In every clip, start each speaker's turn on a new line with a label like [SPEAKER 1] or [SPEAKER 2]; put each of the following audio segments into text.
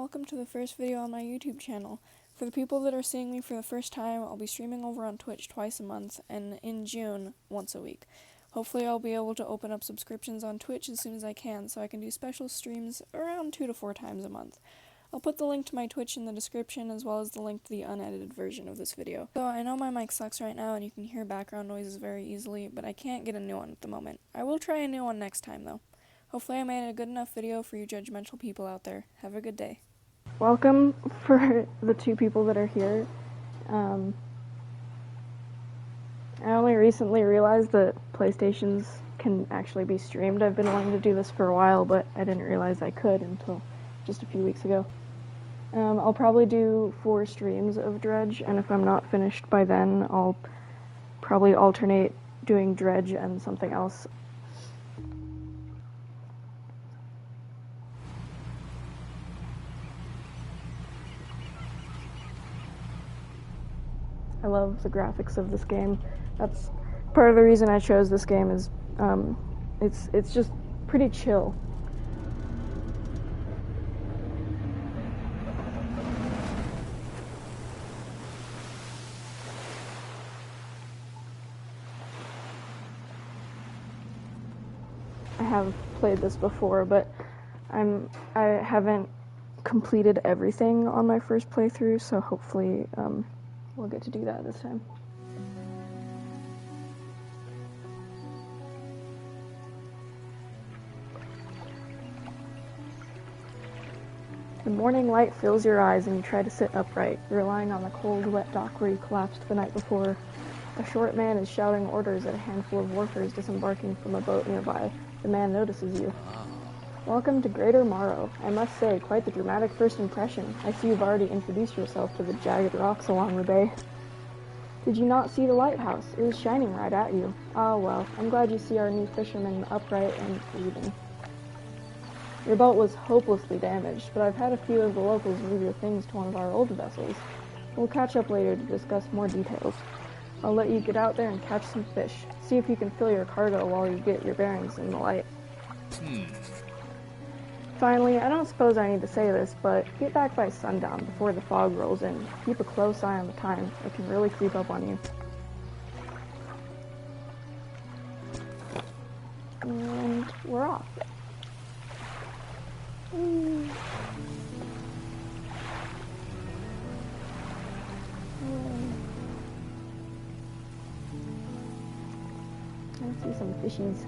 [SPEAKER 1] welcome to the first video on my YouTube channel. For the people that are seeing me for the first time, I'll be streaming over on Twitch twice a month, and in June, once a week. Hopefully I'll be able to open up subscriptions on Twitch as soon as I can, so I can do special streams around 2 to 4 times a month. I'll put the link to my Twitch in the description, as well as the link to the unedited version of this video. So I know my mic sucks right now, and you can hear background noises very easily, but I can't get a new one at the moment. I will try a new one next time, though. Hopefully I made a good enough video for you judgmental people out there. Have a good day. Welcome for the 2 people that are here. I only recently realized that PlayStations can actually be streamed. I've been wanting to do this for a while, but I didn't realize I could until just a few weeks ago. I'll probably do 4 streams of Dredge, and if I'm not finished by then, I'll probably alternate doing Dredge and something else. I love the graphics of this game. That's part of the reason I chose this game is it's just pretty chill. I have played this before, but I haven't completed everything on my first playthrough, so hopefully we'll get to do that this time. The morning light fills your eyes and you try to sit upright, relying on the cold, wet dock where you collapsed the night before. A short man is shouting orders at a handful of workers disembarking from a boat nearby. The man notices you. Welcome to Greater Morrow. I must say, quite the dramatic first impression. I see you've already introduced yourself to the jagged rocks along the bay. Did you not see the lighthouse? It was shining right at you. Ah, well, I'm glad you see our new fisherman upright and breathing. Your boat was hopelessly damaged, but I've had a few of the locals move your things to one of our old vessels. We'll catch up later to discuss more details. I'll let you get out there and catch some fish. See if you can fill your cargo while you get your bearings in the light. Finally, I don't suppose I need to say this, but get back by sundown before the fog rolls in. Keep a close eye on the time. It can really creep up on you. And we're off. I see some fishies.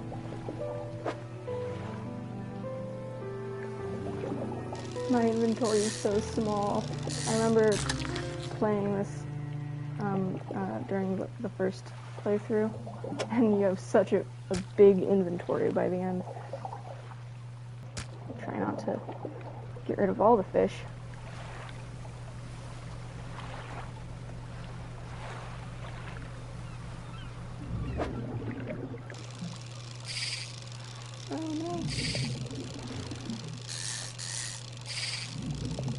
[SPEAKER 1] My inventory is so small. I remember playing this during the first playthrough, and you have such a big inventory by the end. Try not to get rid of all the fish. Oh no.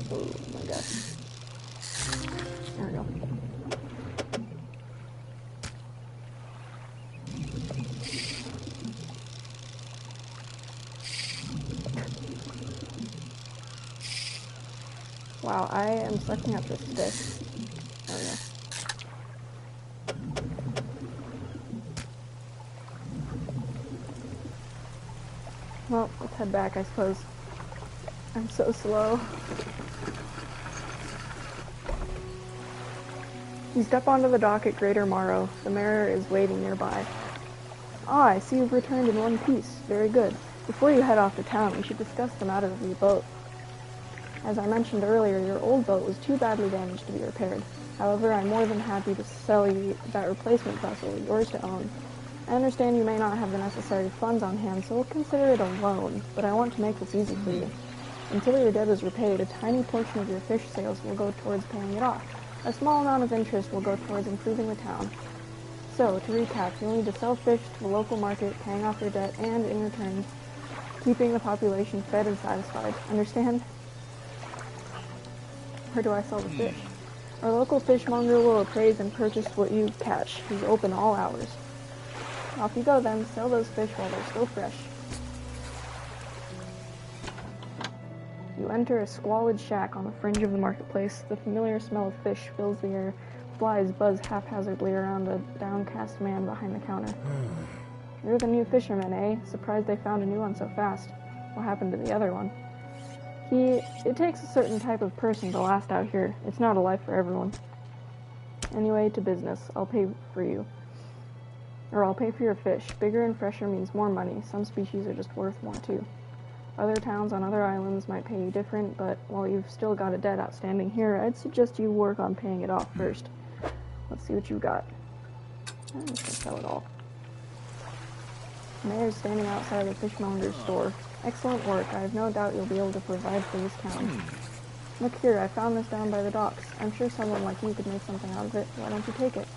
[SPEAKER 1] Oh my gosh. There we go. Wow, I am sucking up this fish. There we go. Well, let's head back, I suppose. I'm so slow. You step onto the dock at Greater Morrow. The mirror is waiting nearby. Ah, I see you've returned in one piece. Very good. Before you head off to town, we should discuss the matter of your boat. As I mentioned earlier, your old boat was too badly damaged to be repaired. However, I'm more than happy to sell you that replacement vessel, yours to own. I understand you may not have the necessary funds on hand, so we'll consider it a loan, but I want to make this easy for you. Until your debt is repaid, a tiny portion of your fish sales will go towards paying it off. A small amount of interest will go towards improving the town. So, to recap, you'll need to sell fish to the local market, paying off your debt, and, in return, keeping the population fed and satisfied. Understand? Where do I sell the fish? Our local fishmonger will appraise and purchase what you catch. He's open all hours. Off you go then, sell those fish while they're still fresh. You enter a squalid shack on the fringe of the marketplace. The familiar smell of fish fills the air. Flies buzz haphazardly around a downcast man behind the counter. You're the new fisherman, eh? Surprised they found a new one so fast. What happened to the other one? It takes a certain type of person to last out here. It's not a life for everyone. Anyway, to business. I'll pay for you. Or I'll pay for your fish. Bigger and fresher means more money. Some species are just worth more, too. Other towns on other islands might pay you different, but while you've still got a debt outstanding here, I'd suggest you work on paying it off first. Let's see what you've got. I'm just gonna sell it all. The mayor's standing outside the fishmonger's store. Excellent work. I have no doubt you'll be able to provide for this town. Look here, I found this down by the docks. I'm sure someone like you could make something out of it. Why don't you take it?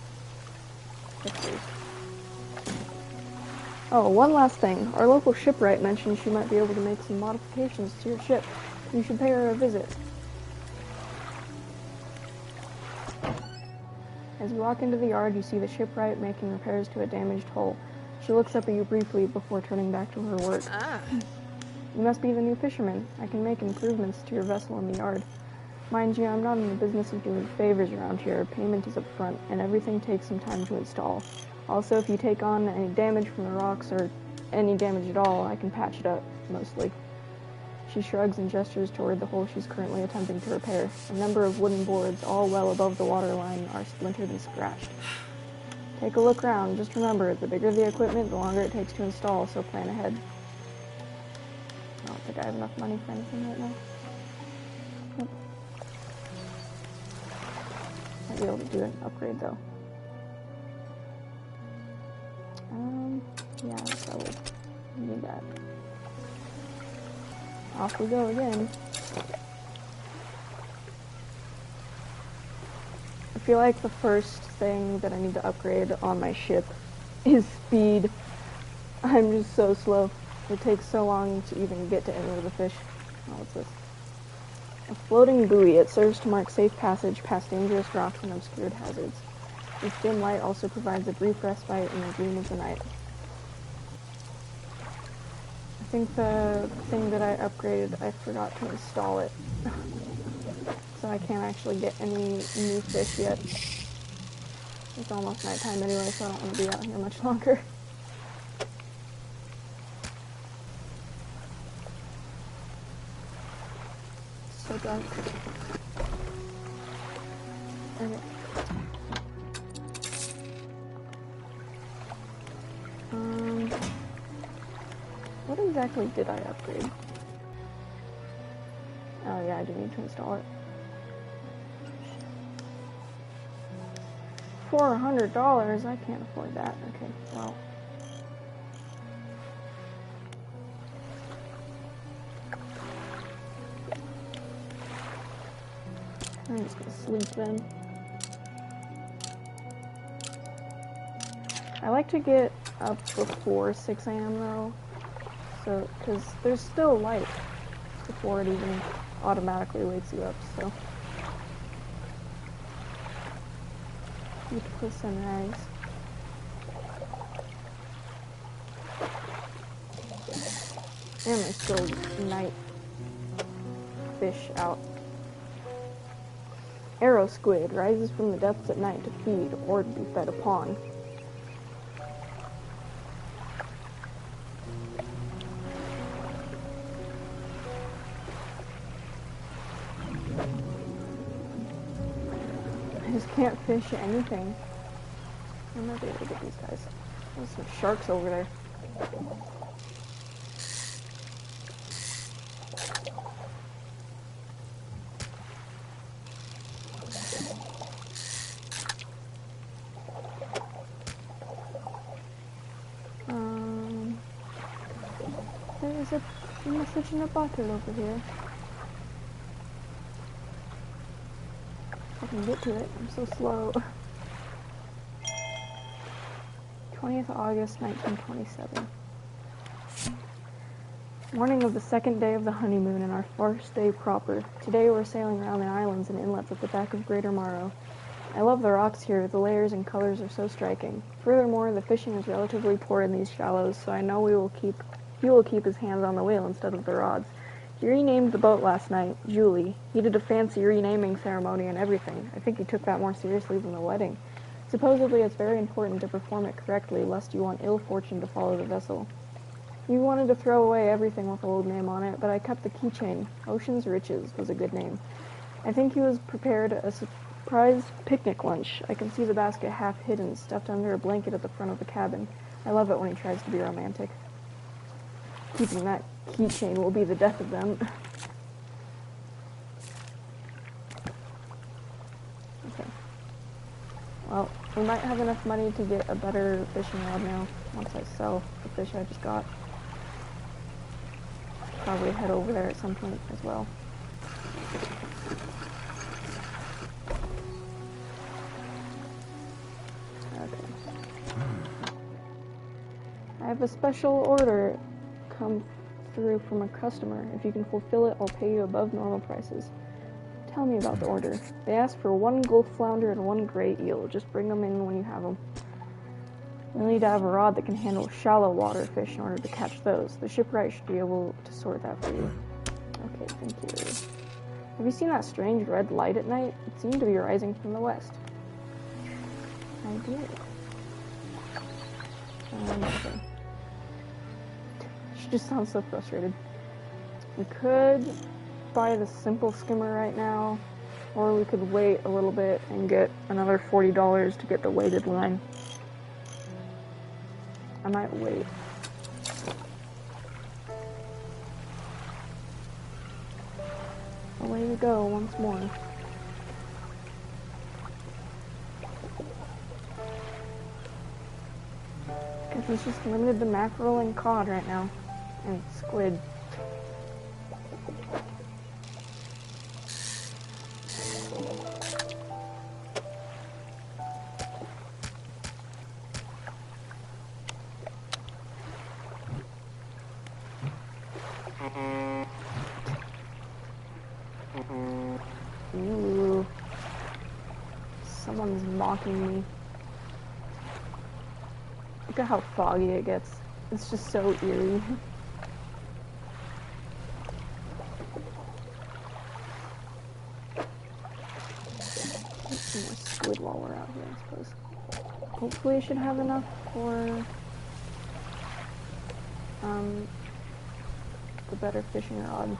[SPEAKER 1] Yes, please. Oh, one last thing. Our local shipwright mentioned she might be able to make some modifications to your ship. You should pay her a visit. As you walk into the yard, you see the shipwright making repairs to a damaged hull. She looks up at you briefly before turning back to her work. You must be the new fisherman. I can make improvements to your vessel in the yard. Mind you, I'm not in the business of doing favors around here. Payment is up front, and everything takes some time to install. Also, if you take on any damage from the rocks, or any damage at all, I can patch it up, mostly. She shrugs and gestures toward the hole she's currently attempting to repair. A number of wooden boards, all well above the waterline, are splintered and scratched. Take a look around. Just remember, the bigger the equipment, the longer it takes to install, so plan ahead. I don't think I have enough money for anything right now. Nope. Might be able to do an upgrade, though. Yeah, I will need that. Off we go again. I feel like the first thing that I need to upgrade on my ship is speed. I'm just so slow. It takes so long to even get to any of the fish. Oh, what's this? A floating buoy. It serves to mark safe passage past dangerous rocks and obscured hazards. This dim light also provides a brief respite in the gloom of the night. I think the thing that I upgraded, I forgot to install it. So I can't actually get any new fish yet. It's almost nighttime anyway, so I don't want to be out here much longer. It's so dark. Okay. What exactly did I upgrade? Oh yeah, I do need to install it. $400? I can't afford that. Okay, well. I'm just gonna sleep then. I like to get up before 6 a.m. though. So, because there's still light before it even automatically wakes you up, so. Beautiful sunrise. And there's still night fish out. Arrow squid rises from the depths at night to feed or to be fed upon. I just can't fish anything. I might be able to get these guys. There's some sharks over there. There's a message in a bottle over here. I can get to it. I'm so slow. 20th August, 1927. Morning of the second day of the honeymoon and our first day proper. Today we're sailing around the islands and inlets at the back of Greater Morrow. I love the rocks here. The layers and colors are so striking. Furthermore, the fishing is relatively poor in these shallows, so I know he will keep his hands on the wheel instead of the rods. He renamed the boat last night, Julie. He did a fancy renaming ceremony and everything. I think he took that more seriously than the wedding. Supposedly it's very important to perform it correctly, lest you want ill fortune to follow the vessel. You wanted to throw away everything with the old name on it, but I kept the keychain. Ocean's Riches was a good name. I think he was prepared a surprise picnic lunch. I can see the basket half hidden, stuffed under a blanket at the front of the cabin. I love it when he tries to be romantic. Keeping that keychain will be the death of them. Okay. Well, we might have enough money to get a better fishing rod now, once I sell the fish I just got. Probably head over there at some point as well. Okay. I have a special order come through from a customer. If you can fulfill it, I'll pay you above normal prices. Tell me about the order. They asked for 1 gulf flounder and 1 gray eel. Just bring them in when you have them. You'll need to have a rod that can handle shallow water fish in order to catch those. The shipwright should be able to sort that for you. Okay, thank you. Have you seen that strange red light at night? It seemed to be rising from the west. I did. Okay. She just sounds so frustrated. We could buy the simple skimmer right now, or we could wait a little bit and get another $40 to get the weighted line. I might wait. Away we go once more. Guess it's just limited to mackerel and cod right now. And squid. Ooh. Someone's mocking me. Look at how foggy it gets. It's just so eerie. Get some more squid while we're out here, I suppose. Hopefully I should have enough for the better fishing rod.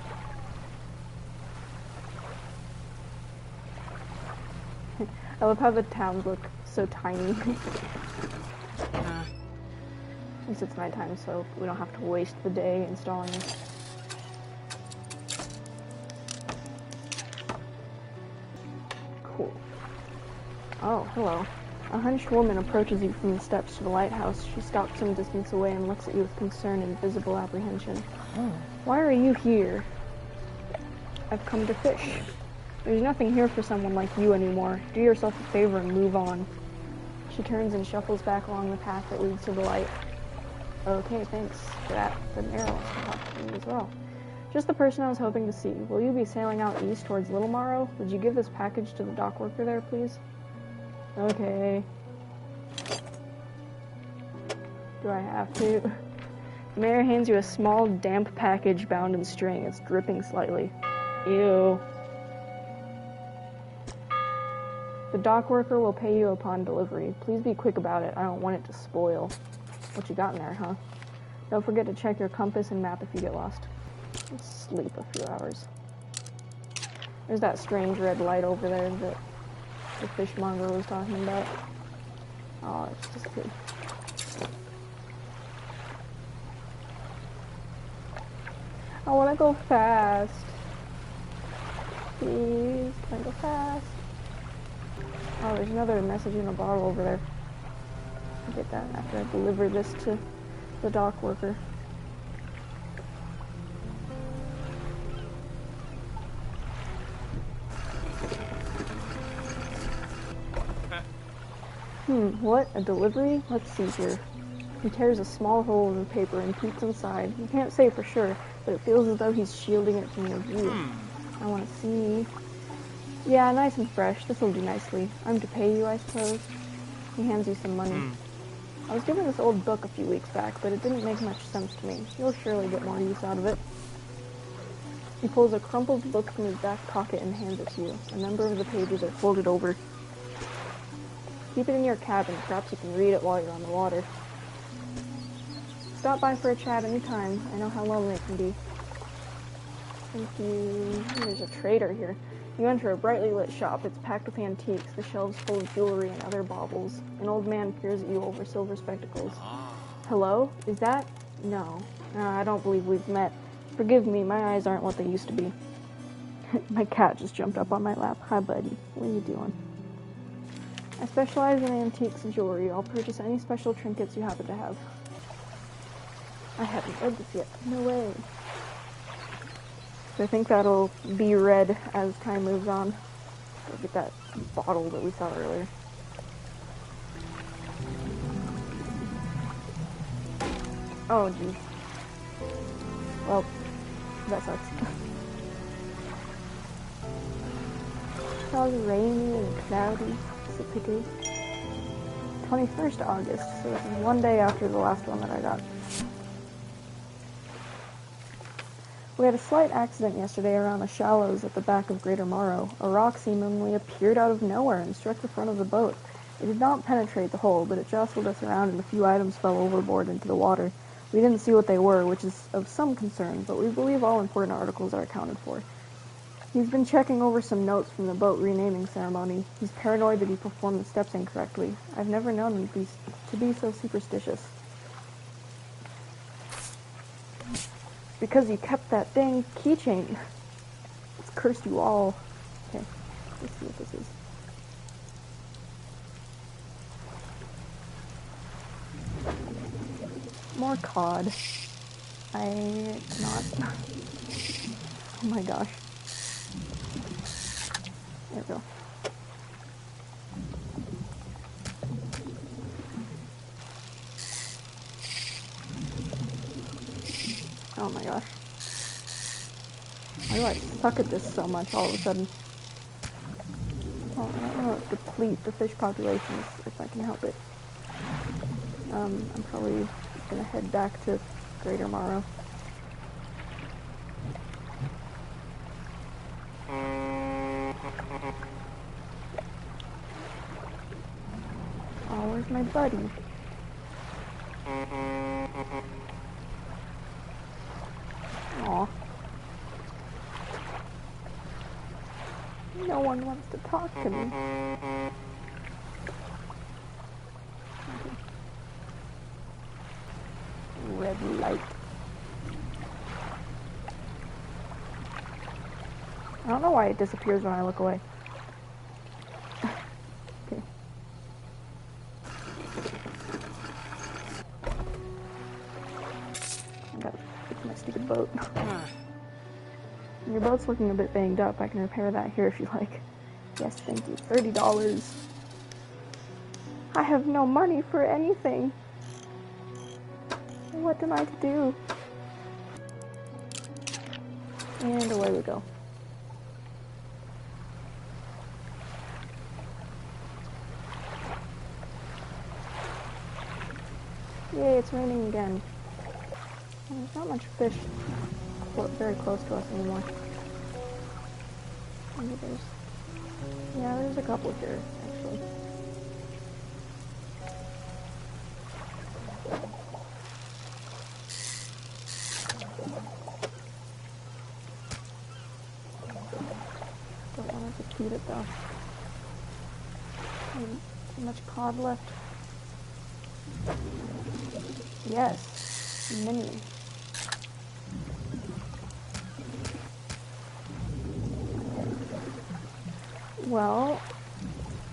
[SPEAKER 1] I love how the towns look so tiny. At least it's nighttime, so we don't have to waste the day installing this. Cool. Oh, hello. A hunched woman approaches you from the steps to the lighthouse. She stops some distance away and looks at you with concern and visible apprehension. Oh. Why are you here? I've come to fish. There's nothing here for someone like you anymore. Do yourself a favor and move on. She turns and shuffles back along the path that leads to the light. Okay, thanks for that. The Mara wants to talk to me as well. Just the person I was hoping to see. Will you be sailing out east towards Little Morrow? Would you give this package to the dock worker there, please? Okay. Do I have to? The mayor hands you a small, damp package bound in string. It's dripping slightly. Ew. The dock worker will pay you upon delivery. Please be quick about it. I don't want it to spoil. What you got in there, huh? Don't forget to check your compass and map if you get lost. Let's sleep a few hours. There's that strange red light over there that the fishmonger was talking about. Oh, it's just good. I want to go fast. Please, can I go fast? Oh, there's another message in a bottle over there. I'll get that after I deliver this to the dock worker. What? A delivery? Let's see here. He tears a small hole in the paper and peeks inside. You can't say for sure, but it feels as though he's shielding it from your view. I want to see. Yeah, nice and fresh. This'll do nicely. I'm to pay you, I suppose. He hands you some money. I was given this old book a few weeks back, but it didn't make much sense to me. You'll surely get more use out of it. He pulls a crumpled book from his back pocket and hands it to you. A number of the pages are folded over. Keep it in your cabin. Perhaps you can read it while you're on the water. Stop by for a chat anytime. I know how lonely it can be. Thank you. There's a trader here. You enter a brightly lit shop. It's packed with antiques, the shelves full of jewelry and other baubles. An old man peers at you over silver spectacles. Hello? Is that? No. I don't believe we've met. Forgive me, my eyes aren't what they used to be. My cat just jumped up on my lap. Hi, buddy. What are you doing? I specialize in antiques and jewelry. I'll purchase any special trinkets you happen to have. I haven't read this yet. No way. So I think that'll be read as time moves on. Go get that bottle that we saw earlier. Oh, geez. Well, that sucks. It's all rainy and cloudy. It's a pity. 21st August, so this is one day after the last one that I got. We had a slight accident yesterday around the shallows at the back of Greater Morrow. A rock seemingly appeared out of nowhere and struck the front of the boat. It did not penetrate the hull, but it jostled us around and a few items fell overboard into the water. We didn't see what they were, which is of some concern, but we believe all important articles are accounted for. He's been checking over some notes from the boat renaming ceremony. He's paranoid that he performed the steps incorrectly. I've never known him to be so superstitious. Because you kept that dang keychain. It's cursed you all. Okay, let's see what this is. More cod. Not. Oh my gosh. There we go. Oh my gosh. Why do I suck at this so much all of a sudden? Oh, I don't want to deplete the fish populations if I can help it. I'm probably gonna head back to Greater Morrow. Oh, where's my buddy? Aw. No one wants to talk to me. Red light. I don't know why it disappears when I look away. Okay. I gotta fix my stupid boat. Your boat's looking a bit banged up. I can repair that here if you like. Yes, thank you. $30. I have no money for anything. What am I to do? And away we go. Yay, it's raining again. There's not much fish very close to us anymore. Maybe there's a couple here, actually. Don't want to feed it though. Too much cod left. Yes, mini. Well,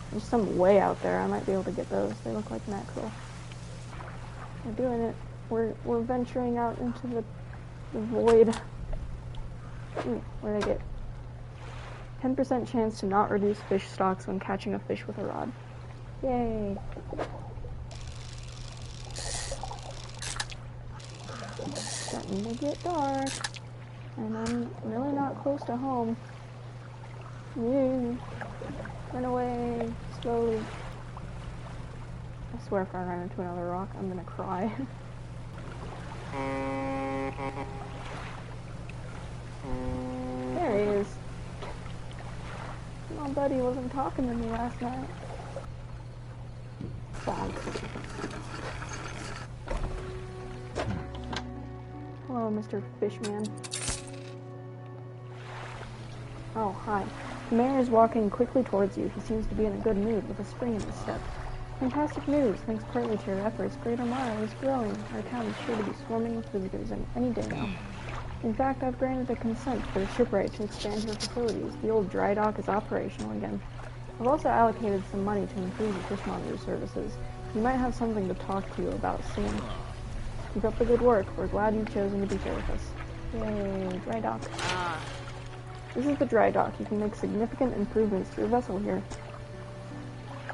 [SPEAKER 1] there's some way out there. I might be able to get those. They look like mackerel. We're doing it. We're venturing out into the void. Ooh, what did I get? 10% chance to not reduce fish stocks when catching a fish with a rod. Yay! Starting to get dark, and I'm really not close to home. Run away, slowly. I swear if I run into another rock, I'm gonna cry. My buddy wasn't talking to me last night. Bonk. Hello, Mr. Fishman. Oh, hi. The mayor is walking quickly towards you. He seems to be in a good mood, with a spring in his step. Fantastic news. Thanks partly to your efforts, Greater Mile is growing. Our town is sure to be swarming with visitors any day now. In fact, I've granted a consent for the shipwright to expand your facilities. The old dry dock is operational again. I've also allocated some money to improve the fishmonger's services. We might have something to talk to you about soon. Keep up the good work. We're glad you've chosen to be here with us. Yay, dry dock. This is the dry dock. You can make significant improvements to your vessel here.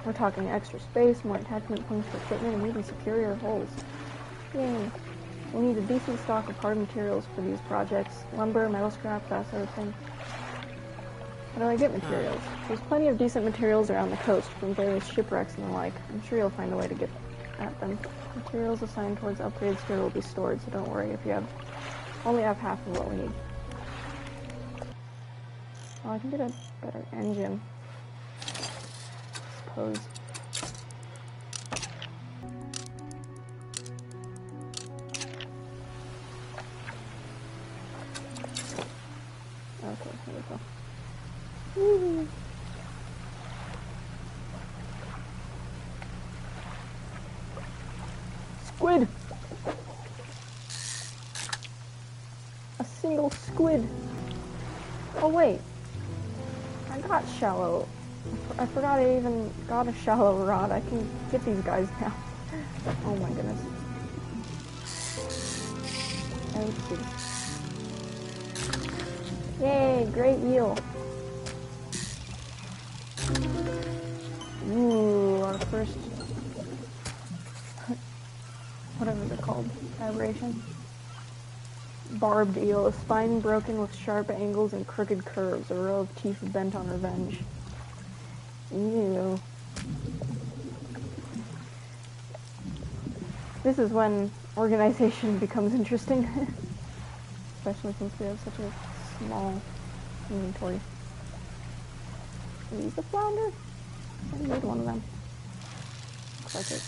[SPEAKER 1] We're talking extra space, more attachment points for equipment, and even superior hulls. Yay. We'll need a decent stock of hard materials for these projects. Lumber, metal scrap, that sort of thing. How do I get materials? There's plenty of decent materials around the coast from various shipwrecks and the like. I'm sure you'll find a way to get at them. Materials assigned towards upgrades here will be stored, so don't worry if you only have half of what we need. Oh, I can get a better engine. I suppose. Okay, here we go. Woo. Squid! A single squid! Oh wait, I got shallow. I forgot I even got a shallow rod. I can get these guys now. Oh my goodness. Thank you. Yay, great eel. Ooh, our first, whatever they're called, aberration. Barbed eel, a spine broken with sharp angles and crooked curves, a row of teeth bent on revenge. Ew. This is when organization becomes interesting. Especially since we have such a small inventory. Use the flounder? I need one of them. Looks like it.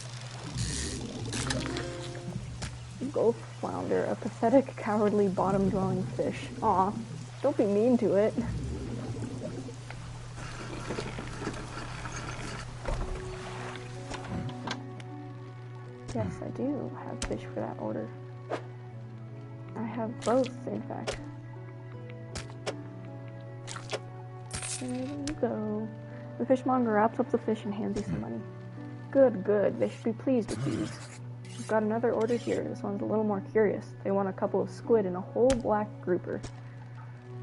[SPEAKER 1] Gulf flounder, a pathetic, cowardly, bottom-dwelling fish. Aw, don't be mean to it. Yes, I do have fish for that order. I have both, in fact. There you go. The fishmonger wraps up the fish and hands you some money. Good, good. They should be pleased with these. We've got another order here. This one's a little more curious. They want a couple of squid and a whole black grouper.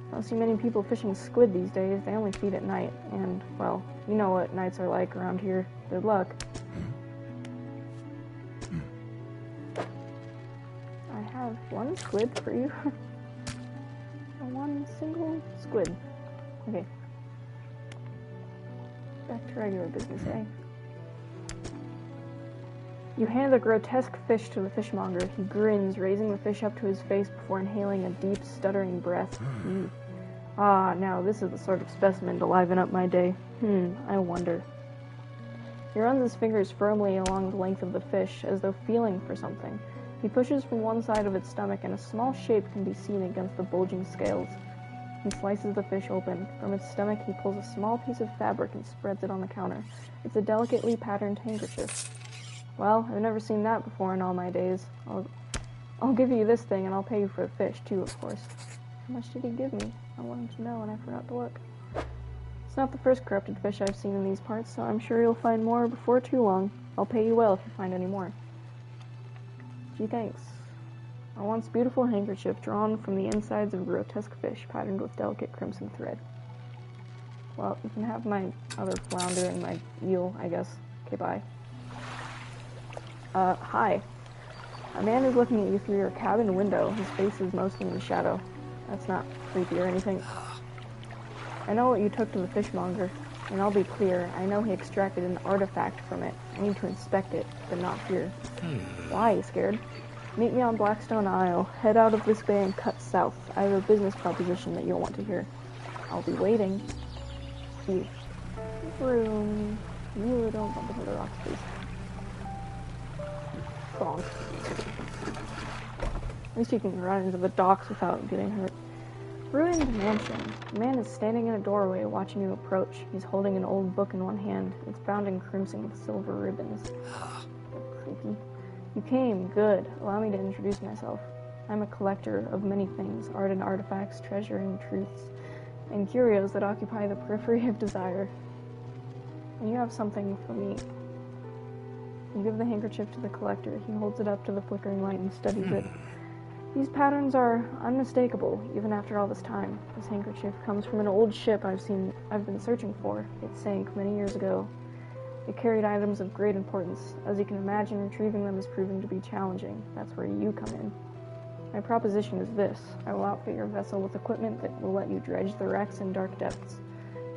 [SPEAKER 1] I don't see many people fishing squid these days. They only feed at night. And, well, you know what nights are like around here. Good luck. I have one squid for you. One single squid. Okay. Back to regular business, eh? You hand the grotesque fish to the fishmonger. He grins, raising the fish up to his face before inhaling a deep, stuttering breath. Ah, now this is the sort of specimen to liven up my day. I wonder. He runs his fingers firmly along the length of the fish, as though feeling for something. He pushes from one side of its stomach, and a small shape can be seen against the bulging scales. He slices the fish open. From its stomach, he pulls a small piece of fabric and spreads it on the counter. It's a delicately patterned handkerchief. Well, I've never seen that before in all my days. I'll give you this thing, and I'll pay you for the fish, too, of course. How much did he give me? I wanted to know, and I forgot to look. It's not the first corrupted fish I've seen in these parts, so I'm sure you'll find more before too long. I'll pay you well if you find any more. Gee, thanks. A once beautiful handkerchief drawn from the insides of grotesque fish, patterned with delicate crimson thread. Well, you can have my other flounder and my eel, I guess. Okay, bye. Hi. A man is looking at you through your cabin window. His face is mostly in the shadow. That's not creepy or anything. I know what you took to the fishmonger, and I'll be clear, I know he extracted an artifact from it. I need to inspect it, but not here. Why, you scared? Meet me on Blackstone Isle. Head out of this bay and cut south. I have a business proposition that you'll want to hear. I'll be waiting. You. Room. You don't bump into the rocks, please. Bonk. At least you can run into the docks without getting hurt. Ruined mansion. A man is standing in a doorway watching you approach. He's holding an old book in one hand. It's bound in crimson with silver ribbons. Creepy. You came. Good. Allow me to introduce myself. I'm a collector of many things, art and artifacts, treasure and truths, and curios that occupy the periphery of desire. And you have something for me. You give the handkerchief to the collector. He holds it up to the flickering light and studies it. These patterns are unmistakable, even after all this time. This handkerchief comes from an old ship I've been searching for. It sank many years ago. It carried items of great importance. As you can imagine, retrieving them is proving to be challenging. That's where you come in. My proposition is this. I will outfit your vessel with equipment that will let you dredge the wrecks in dark depths.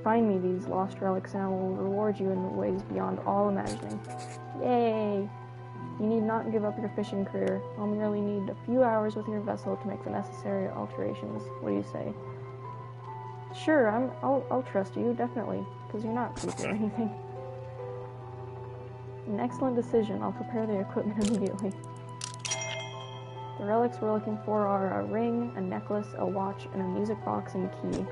[SPEAKER 1] Find me these lost relics and I will reward you in ways beyond all imagining. Yay! You need not give up your fishing career. I'll merely need a few hours with your vessel to make the necessary alterations. What do you say? Sure, I'll trust you, definitely, because you're not creepy or anything. An excellent decision. I'll prepare the equipment immediately. The relics we're looking for are a ring, a necklace, a watch, and a music box and key.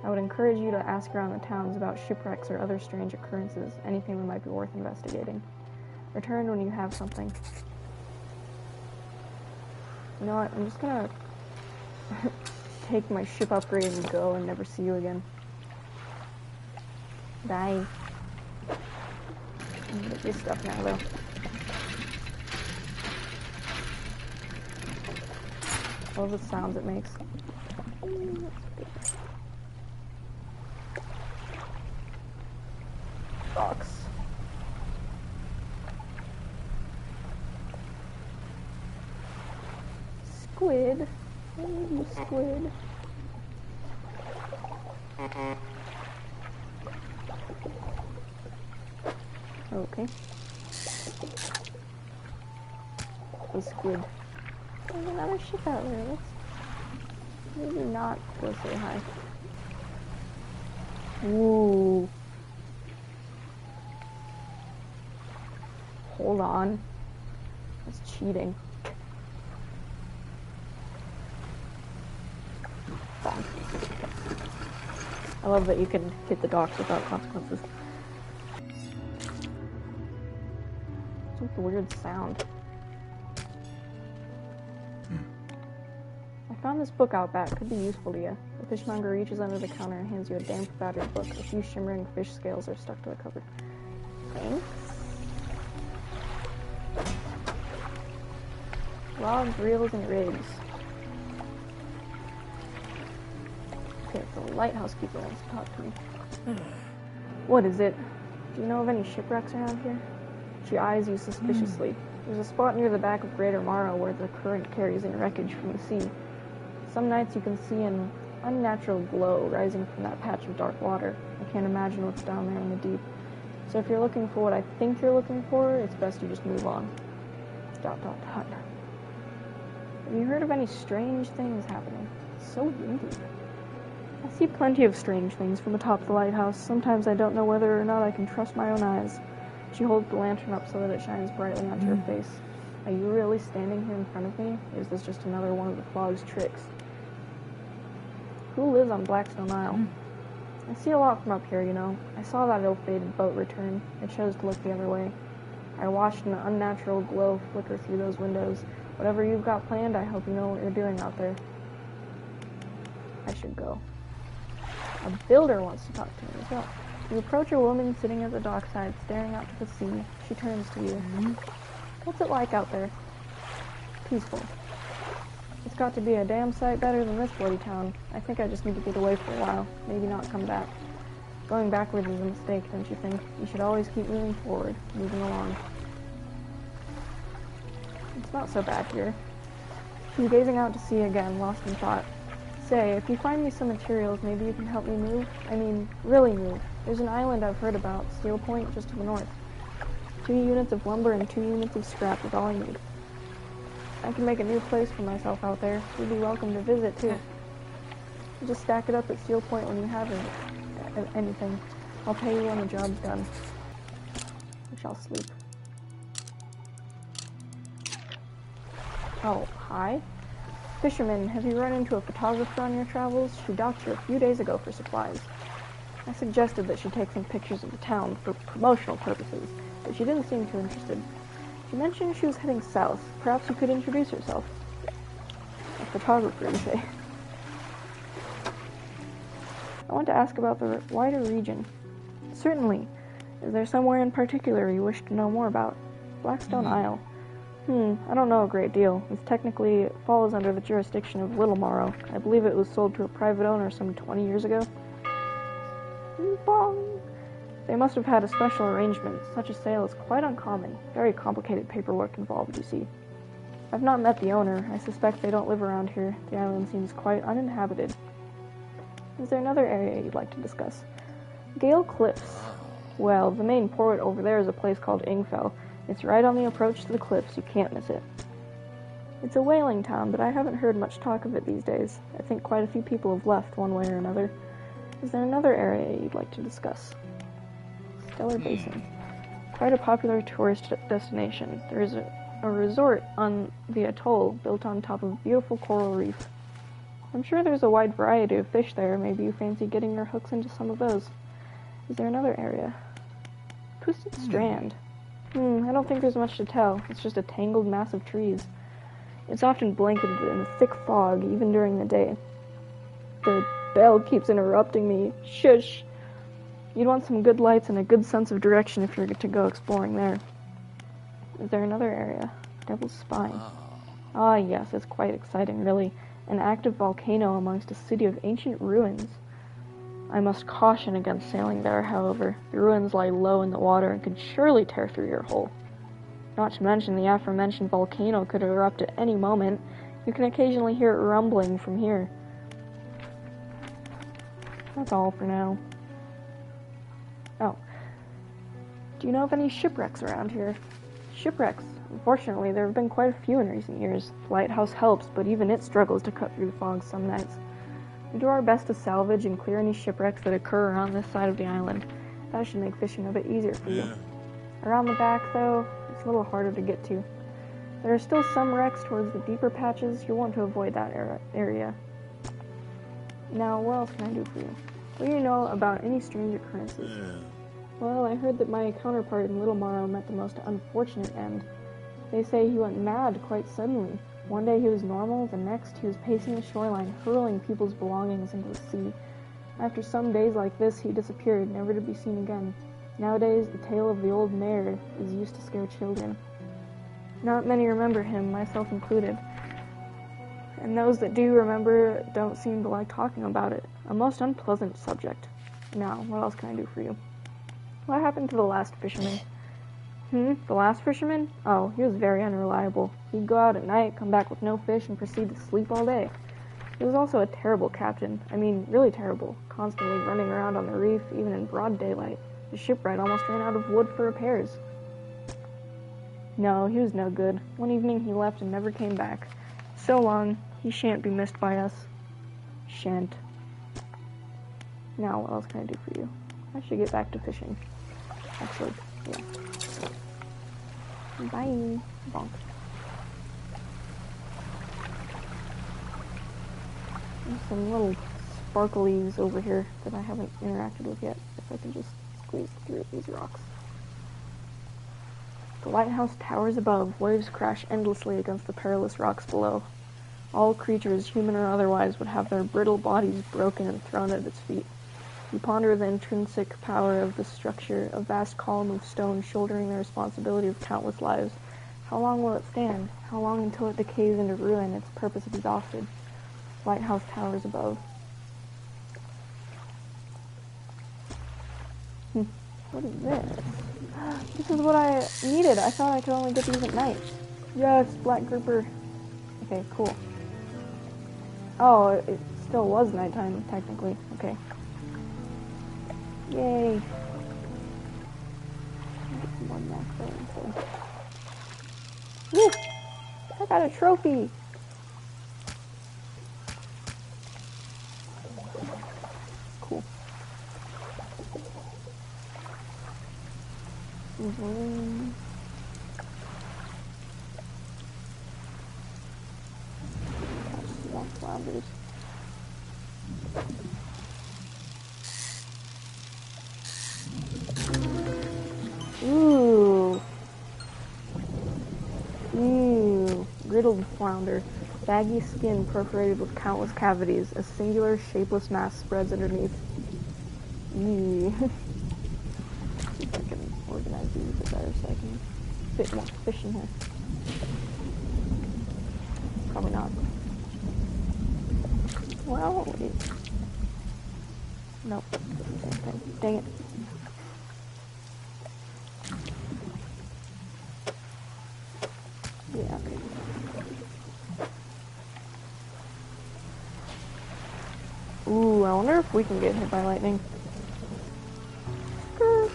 [SPEAKER 1] I would encourage you to ask around the towns about shipwrecks or other strange occurrences, anything that might be worth investigating. Return when you have something. You know what, I'm just gonna take my ship upgrade and go and never see you again. Bye. I'm gonna get your stuff now, though. All the sounds it makes. Box. Squid. I need you, squid. Okay. A squid. There's another ship out there. Let's maybe not go say hi. Ooh. Hold on. That's cheating. Fine. I love that you can hit the docks without consequences. What's with the weird sound? I found this book out back. Could be useful to you. The fishmonger reaches under the counter and hands you a damp, battered book. A few shimmering fish scales are stuck to the cover. Thanks. Rods, reels, and rigs. Okay, the lighthouse keeper wants to talk to me. What is it? Do you know of any shipwrecks around here? She eyes you suspiciously. There's a spot near the back of Greater Morrow where the current carries in wreckage from the sea. Some nights you can see an unnatural glow rising from that patch of dark water. I can't imagine what's down there in the deep. So if you're looking for what I think you're looking for, it's best you just move on. ... Have you heard of any strange things happening? It's so windy. I see plenty of strange things from atop the lighthouse. Sometimes I don't know whether or not I can trust my own eyes. She holds the lantern up so that it shines brightly onto her face. Are you really standing here in front of me? Or is this just another one of the fog's tricks? Who lives on Blackstone Isle? I see a lot from up here, you know. I saw that ill-fated boat return. I chose to look the other way. I watched an unnatural glow flicker through those windows. Whatever you've got planned, I hope you know what you're doing out there. I should go. A builder wants to talk to me as well. You approach a woman sitting at the dockside, staring out to the sea. She turns to you. What's it like out there? Peaceful. It's got to be a damn sight better than this bloody town. I think I just need to get away for a while. Maybe not come back. Going backwards is a mistake, don't you think? You should always keep moving forward, moving along. It's not so bad here. She's gazing out to sea again, lost in thought. Say, if you find me some materials, maybe you can help me move? I mean, really move. There's an island I've heard about, Steel Point, just to the north. 2 units of lumber and 2 units of scrap is all I need. I can make a new place for myself out there. You'd be welcome to visit, too. You just stack it up at Steel Point when you have it. anything. I'll pay you when the job's done. I shall sleep. Oh, hi? Fisherman, have you run into a photographer on your travels? She docked here a few days ago for supplies. I suggested that she take some pictures of the town for promotional purposes, but she didn't seem too interested. She mentioned she was heading south. Perhaps you could introduce yourself. A photographer, you say? I want to ask about the wider region. Certainly. Is there somewhere in particular you wish to know more about? Blackstone Isle. I don't know a great deal. It technically falls under the jurisdiction of Little Morrow. I believe it was sold to a private owner some 20 years ago. Bong! They must have had a special arrangement. Such a sale is quite uncommon. Very complicated paperwork involved, you see. I've not met the owner. I suspect they don't live around here. The island seems quite uninhabited. Is there another area you'd like to discuss? Gale Cliffs. Well, the main port over there is a place called Ingfell. It's right on the approach to the cliffs. You can't miss it. It's a whaling town, but I haven't heard much talk of it these days. I think quite a few people have left one way or another. Is there another area you'd like to discuss? Stellar Basin. Quite a popular tourist destination. There is a resort on the atoll built on top of a beautiful coral reef. I'm sure there's a wide variety of fish there. Maybe you fancy getting your hooks into some of those. Is there another area? Twisted Strand. I don't think there's much to tell. It's just a tangled mass of trees. It's often blanketed in a thick fog, even during the day. The bell keeps interrupting me. Shush! You'd want some good lights and a good sense of direction if you're to go exploring there. Is there another area? Devil's Spine. Ah, yes, it's quite exciting, really. An active volcano amongst a city of ancient ruins. I must caution against sailing there, however. The ruins lie low in the water and could surely tear through your hull. Not to mention the aforementioned volcano could erupt at any moment. You can occasionally hear it rumbling from here. That's all for now. Oh. Do you know of any shipwrecks around here? Shipwrecks? Unfortunately, there have been quite a few in recent years. The lighthouse helps, but even it struggles to cut through the fog some nights. We do our best to salvage and clear any shipwrecks that occur around this side of the island. That should make fishing a bit easier for you. Around the back, though, it's a little harder to get to. There are still some wrecks towards the deeper patches. You'll want to avoid that area. Now, what else can I do for you? What do you know about any strange occurrences? Well, I heard that my counterpart in Little Morrow met the most unfortunate end. They say he went mad quite suddenly. One day he was normal, the next he was pacing the shoreline, hurling people's belongings into the sea. After some days like this, he disappeared, never to be seen again. Nowadays, the tale of the old mare is used to scare children. Not many remember him, myself included. And those that do remember don't seem to like talking about it. A most unpleasant subject. Now, what else can I do for you? What happened to the last fisherman? The last fisherman? Oh, he was very unreliable. He'd go out at night, come back with no fish, and proceed to sleep all day. He was also a terrible captain. I mean, really terrible. Constantly running around on the reef, even in broad daylight. The shipwright almost ran out of wood for repairs. No, he was no good. One evening he left and never came back. So long, he shan't be missed by us. Shan't. Now, what else can I do for you? I should get back to fishing. Actually, yeah. Bye. Bonk. There's some little sparklies over here that I haven't interacted with yet. If I can just squeeze through these rocks. The lighthouse towers above. Waves crash endlessly against the perilous rocks below. All creatures, human or otherwise, would have their brittle bodies broken and thrown at its feet. You ponder the intrinsic power of the structure, a vast column of stone shouldering the responsibility of countless lives. How long will it stand? How long until it decays into ruin, its purpose exhausted? Lighthouse towers above. What is this? This is what I needed. I thought I could only get these at night. Yes, black grouper. Okay, cool. Oh, it still was nighttime, technically. Okay. Yay. Get some more mackerel instead. Woo! I got a trophy! Cool. Vroom. More flounders. Ooh. Ew. Riddled flounder. Baggy skin perforated with countless cavities. A singular, shapeless mass spreads underneath. Ew. See if I can organize these a bit better so I can fit more fish in here. Probably not. Well, wait. Nope. Same thing. Dang it. Yeah, okay. Ooh, I wonder if we can get hit by lightning. Grr.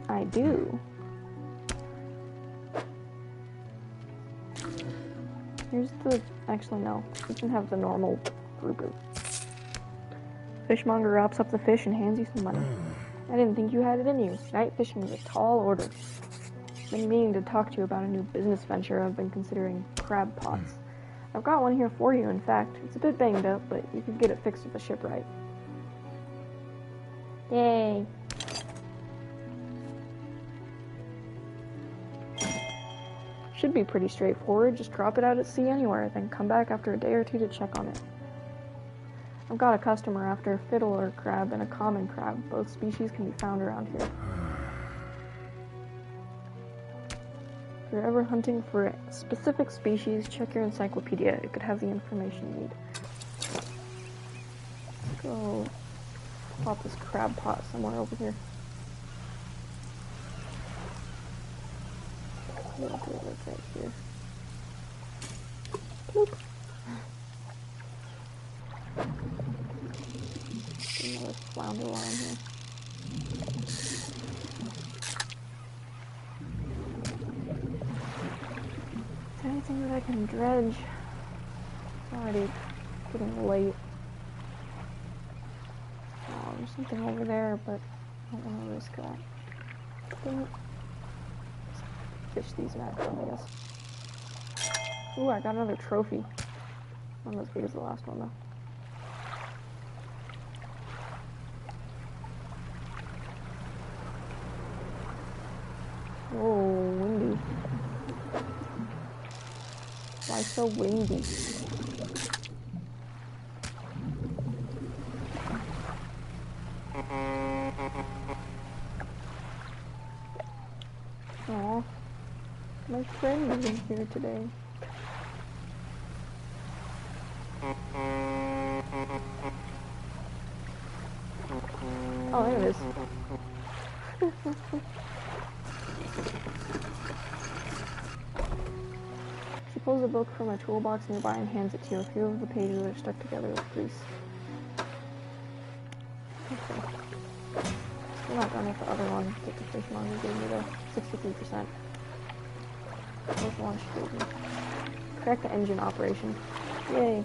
[SPEAKER 1] I do. Here's the... Actually, no. We can have the normal group of... Fishmonger wraps up the fish and hands you some money. I didn't think you had it in you. Night fishing is a tall order. Been meaning to talk to you about a new business venture I've been considering, crab pots. I've got one here for you, in fact. It's a bit banged up, but you could get it fixed with the shipwright. Yay. Should be pretty straightforward. Just drop it out at sea anywhere, then come back after a day or two to check on it. I've got a customer after a fiddler crab and a common crab. Both species can be found around here. If you're ever hunting for a specific species, check your encyclopedia. It could have the information you need. Let's go pop this crab pot somewhere over here. We'll do it like right here. Bloop. Another flounder while I'm here. Is there anything that I can dredge? It's already getting late. Oh, there's something over there, but I don't want to risk that. Let's fish these mackerel, I guess. Ooh, I got another trophy. Not as big as the last one, though. Whoa, windy. Why so windy? Aw, my friend isn't here today. Oh, there it is. She pulls a book from a toolbox nearby and hands it to you. A few of the pages are stuck together with grease. Okay. Still not done with the other one that the fishmonger gave me though. 63%. That was the one she gave me. Correct the engine operation. Yay.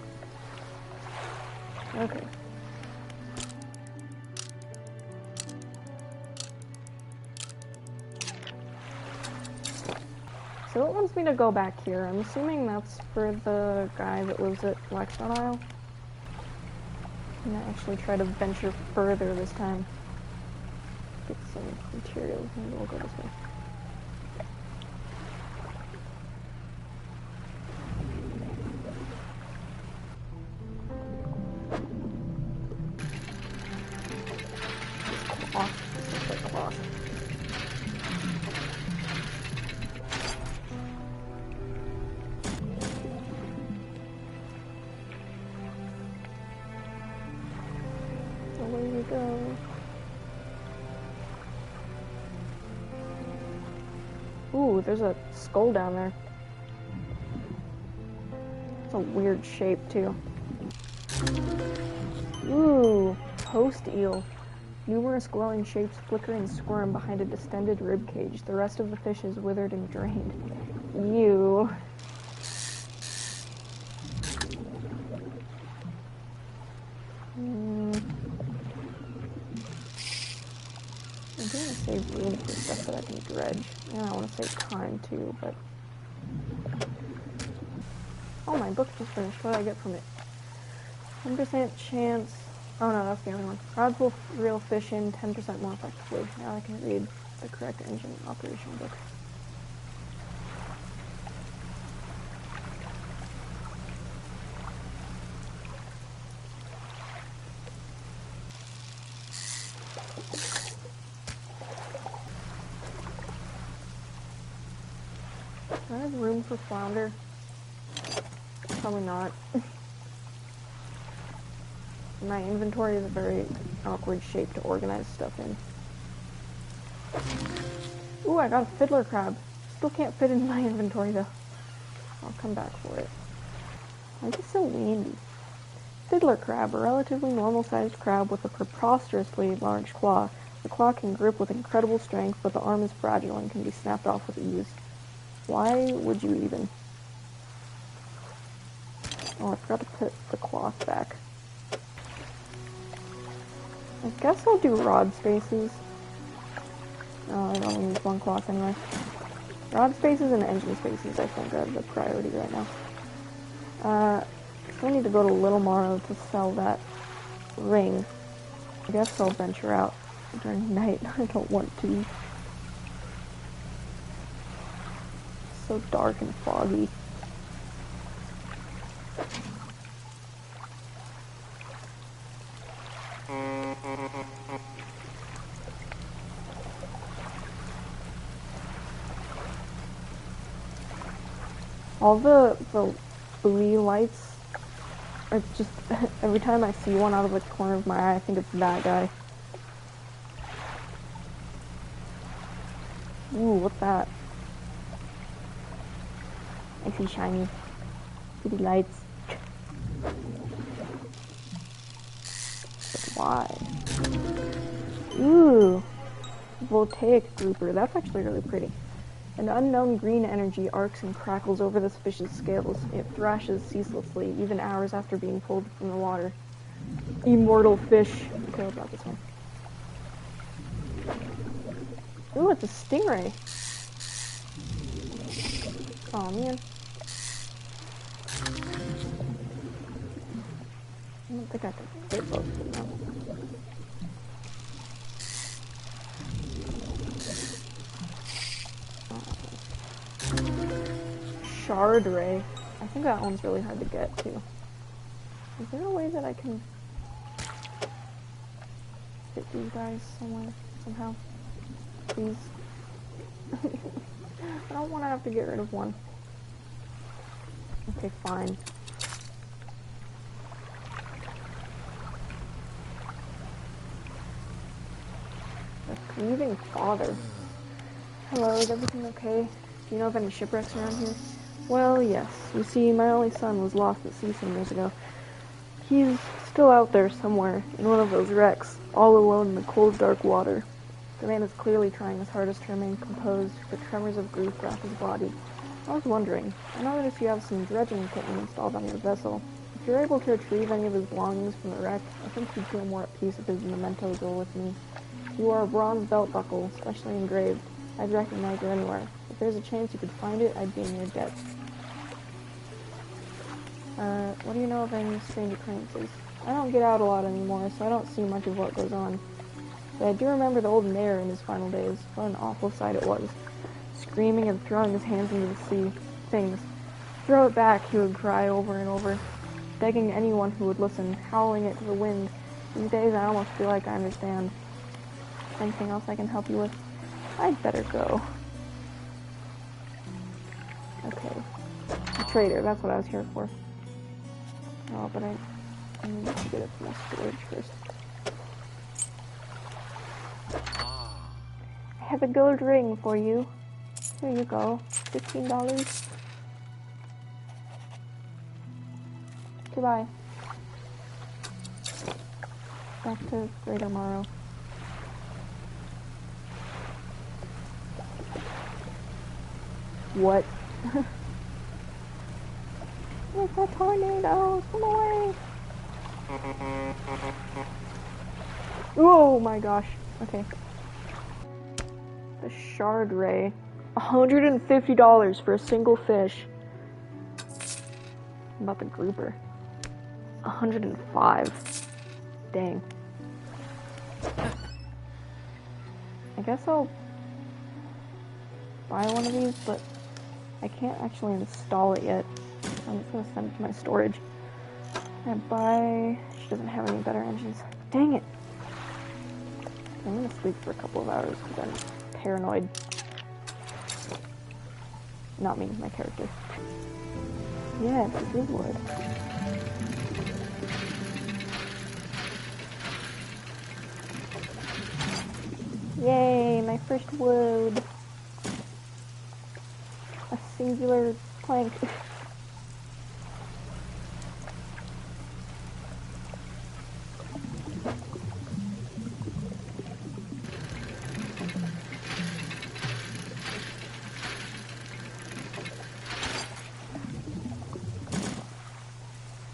[SPEAKER 1] Okay. So it wants me to go back here. I'm assuming that's for the guy that lives at Blackstone Isle. I'm gonna actually try to venture further this time. Get some materials. Maybe we'll go this way. Away we go. Ooh, there's a skull down there. It's a weird shape, too. Ooh, post eel. Numerous glowing shapes flicker and squirm behind a distended rib cage. The rest of the fish is withered and drained. Ew. do want to save room for stuff that I can dredge. And I want to save time too, but... Oh, my book just finished. What did I get from it? 10% chance... Oh no, that's the only one. Rods will reel fish in 10% more effectively. Now I can read the correct engine operation book. Do I have room for flounder? Probably not. My inventory is a very awkward shape to organize stuff in. Ooh, I got a fiddler crab. Still can't fit in my inventory though. I'll come back for it. Why is it so windy? Fiddler crab, a relatively normal-sized crab with a preposterously large claw. The claw can grip with incredible strength, but the arm is fragile and can be snapped off with ease. Why would you even? Oh, I forgot to put the cloth back. I guess I'll do rod spaces. Oh, I only use one cloth anyway. Rod spaces and engine spaces, I think, are the priority right now. Still need to go to Little Morrow to sell that ring. I guess I'll venture out during night. I don't want to. It's so dark and foggy. All the buoy lights are just, every time I see one out of the corner of my eye, I think it's that guy. Ooh, what's that? I see shiny. Pretty lights. But why? Ooh, voltaic grouper. That's actually really pretty. An unknown green energy arcs and crackles over this fish's scales. It thrashes ceaselessly, even hours after being pulled from the water. Immortal fish. Okay, what about this one? Ooh, it's a stingray. Oh man. I don't think I can get both of them now. Shard ray. I think that one's really hard to get too. Is there a way that I can fit these guys somewhere, somehow? Please. I don't want to have to get rid of one. Okay, fine. The grieving father. Hello, is everything okay? Do you know of any shipwrecks around here? Well, yes. You see, my only son was lost at sea some years ago. He's still out there somewhere, in one of those wrecks, all alone in the cold, dark water. The man is clearly trying his hardest to remain composed, but tremors of grief wrap his body. I was wondering, I noticed you have some dredging equipment installed on your vessel. If you're able to retrieve any of his belongings from the wreck, I think he'd feel more at peace if his mementos were with me. You are a bronze belt buckle, specially engraved. I'd recognize you anywhere. If there's a chance you could find it, I'd be in your debt. What do you know of any strange occurrences? I don't get out a lot anymore, so I don't see much of what goes on. But I do remember the old mayor in his final days. What an awful sight it was. Screaming and throwing his hands into the sea. Things. Throw it back, he would cry over and over, begging anyone who would listen, howling it to the wind. These days I almost feel like I understand. Anything else I can help you with? I'd better go. Okay. A trader, that's what I was here for. Oh, but I need to get it from my storage first. I have a gold ring for you. Here you go. $15. Goodbye. Back to Greater Morrow. What? It's a tornado! Come away! Oh my gosh. Okay. The shard ray. $150 for a single fish. What about the grouper? 105. Dang. I guess I'll buy one of these, but I can't actually install it yet. I'm just gonna send it to my storage. And buy... She doesn't have any better engines. Dang it! I'm gonna sleep for a couple of hours because I'm paranoid. Not me, my character. Yes, this is wood. Yay, my first wood. A singular plank.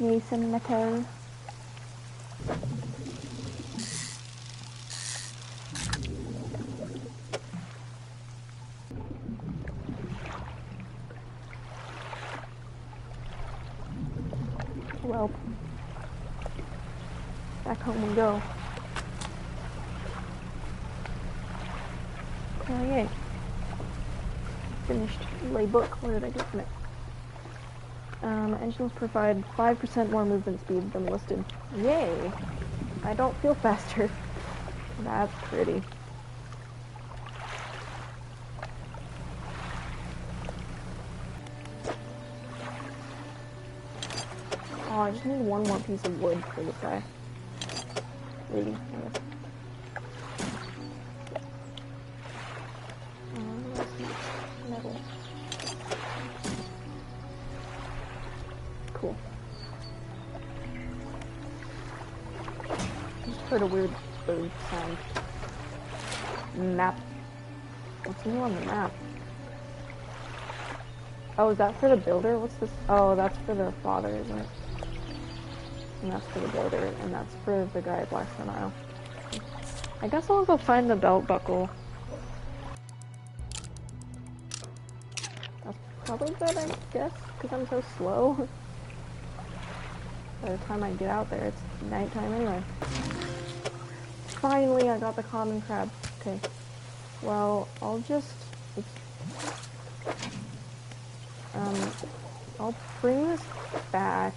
[SPEAKER 1] Need some metal. Well, back home we go. Oh yay. Finished lay book. Where did I get from it? Engines provide 5% more movement speed than listed. Yay! I don't feel faster. That's pretty. Oh, I just need one more piece of wood for this guy. Maybe, I guess. Metal. Cool. Just heard a weird bird sound. Map. What's new on the map? Oh, is that for the builder? What's this? Oh, that's for the father, isn't it? And that's for the builder, and that's for the guy at Blackstone Isle. I guess I'll go find the belt buckle. That's probably good, I guess, because I'm so slow. By the time I get out there, it's nighttime anyway. Finally, I got the common crab. Okay. Well, I'll just... I'll bring this back.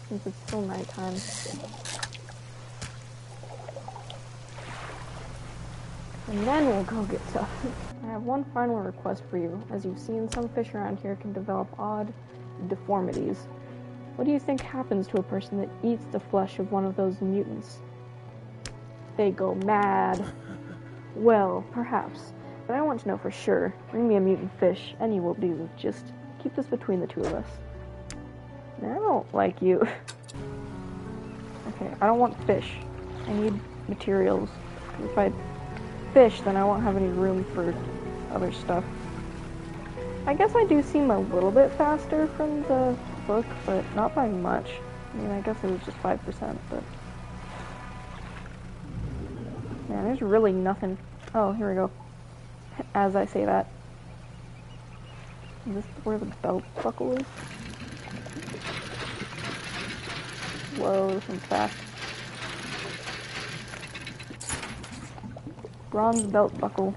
[SPEAKER 1] Since it's still nighttime. And then we'll go get stuff. I have one final request for you. As you've seen, some fish around here can develop odd deformities. What do you think happens to a person that eats the flesh of one of those mutants? They go mad. Well, perhaps. But I want to know for sure. Bring me a mutant fish. Any will do. Just keep this between the two of us. I don't like you. Okay, I don't want fish. I need materials. If I fish, then I won't have any room for other stuff. I guess I do seem a little bit faster from the book, but not by much. I mean, I guess it was just 5%, but... Man, there's really nothing... Oh, here we go. As I say that. Is this where the belt buckle is? Whoa, this one's fast. Bronze belt buckle.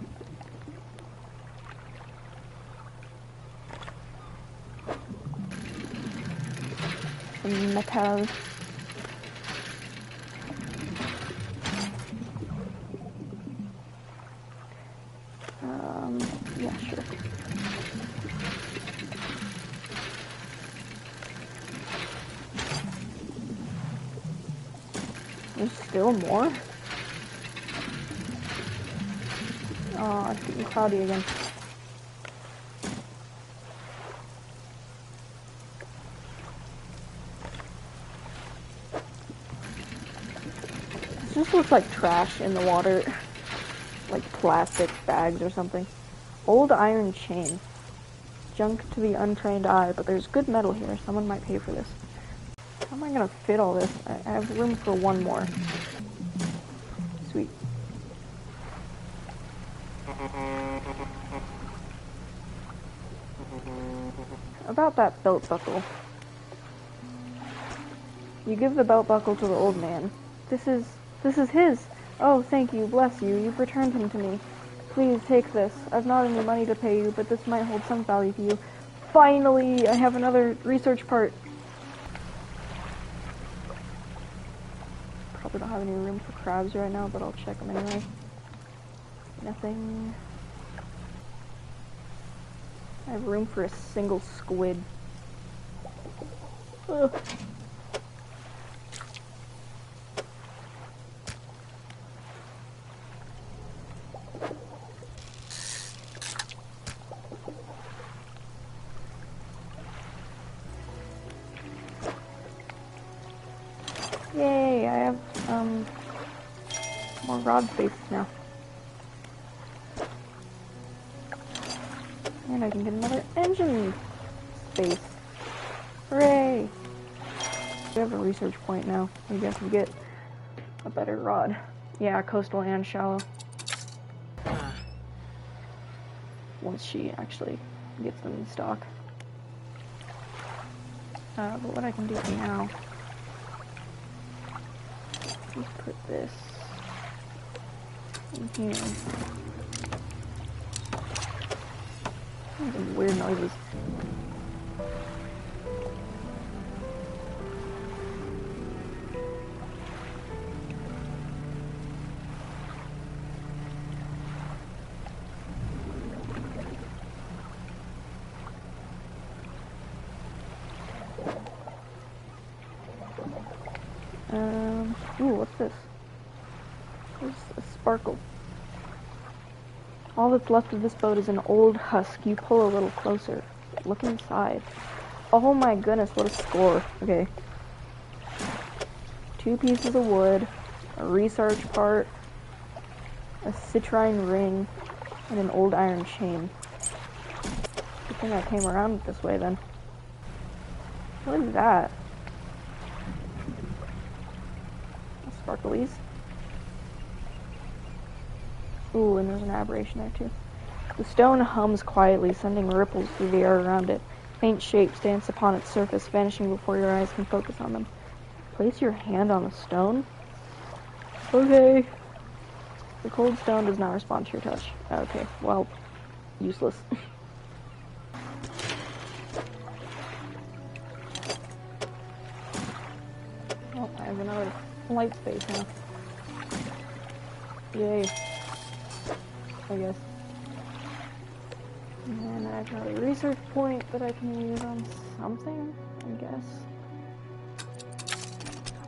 [SPEAKER 1] Some metal. Yeah, sure. There's still more? Oh, it's getting cloudy again. This just looks like trash in the water. Like plastic bags or something. Old iron chain. Junk to the untrained eye, but there's good metal here. Someone might pay for this. How am I gonna fit all this? I have room for one more. Sweet. About that belt buckle. You give the belt buckle to the old man. This is his. Oh, thank you, bless you. You've returned him to me. Please take this. I've not any money to pay you, but this might hold some value to you. Finally, I have another research part. Probably don't have any room for crabs right now, but I'll check them anyway. Nothing. I have room for a single squid. Ugh. Yay, I have, more rod spaces now. And I can get another engine space. Hooray! We have a research point now. Maybe I can get a better rod. Yeah, coastal and shallow. Once she actually gets them in stock. But what I can do for now is put this in here. Some weird noises. Ooh, what's this? There's a sparkle. All that's left of this boat is an old husk. You pull a little closer. Look inside. Oh my goodness, what a score. Okay. 2 pieces of wood, a research part, a citrine ring, and an old iron chain. Good thing I came around this way then. What is that? Sparklies. Ooh, and there's an aberration there too. The stone hums quietly, sending ripples through the air around it. Faint shapes dance upon its surface, vanishing before your eyes can focus on them. Place your hand on the stone. Okay. The cold stone does not respond to your touch. Okay, well, useless. Oh, I have another light space now. Yay. I guess. And I have another research point that I can use on something, I guess.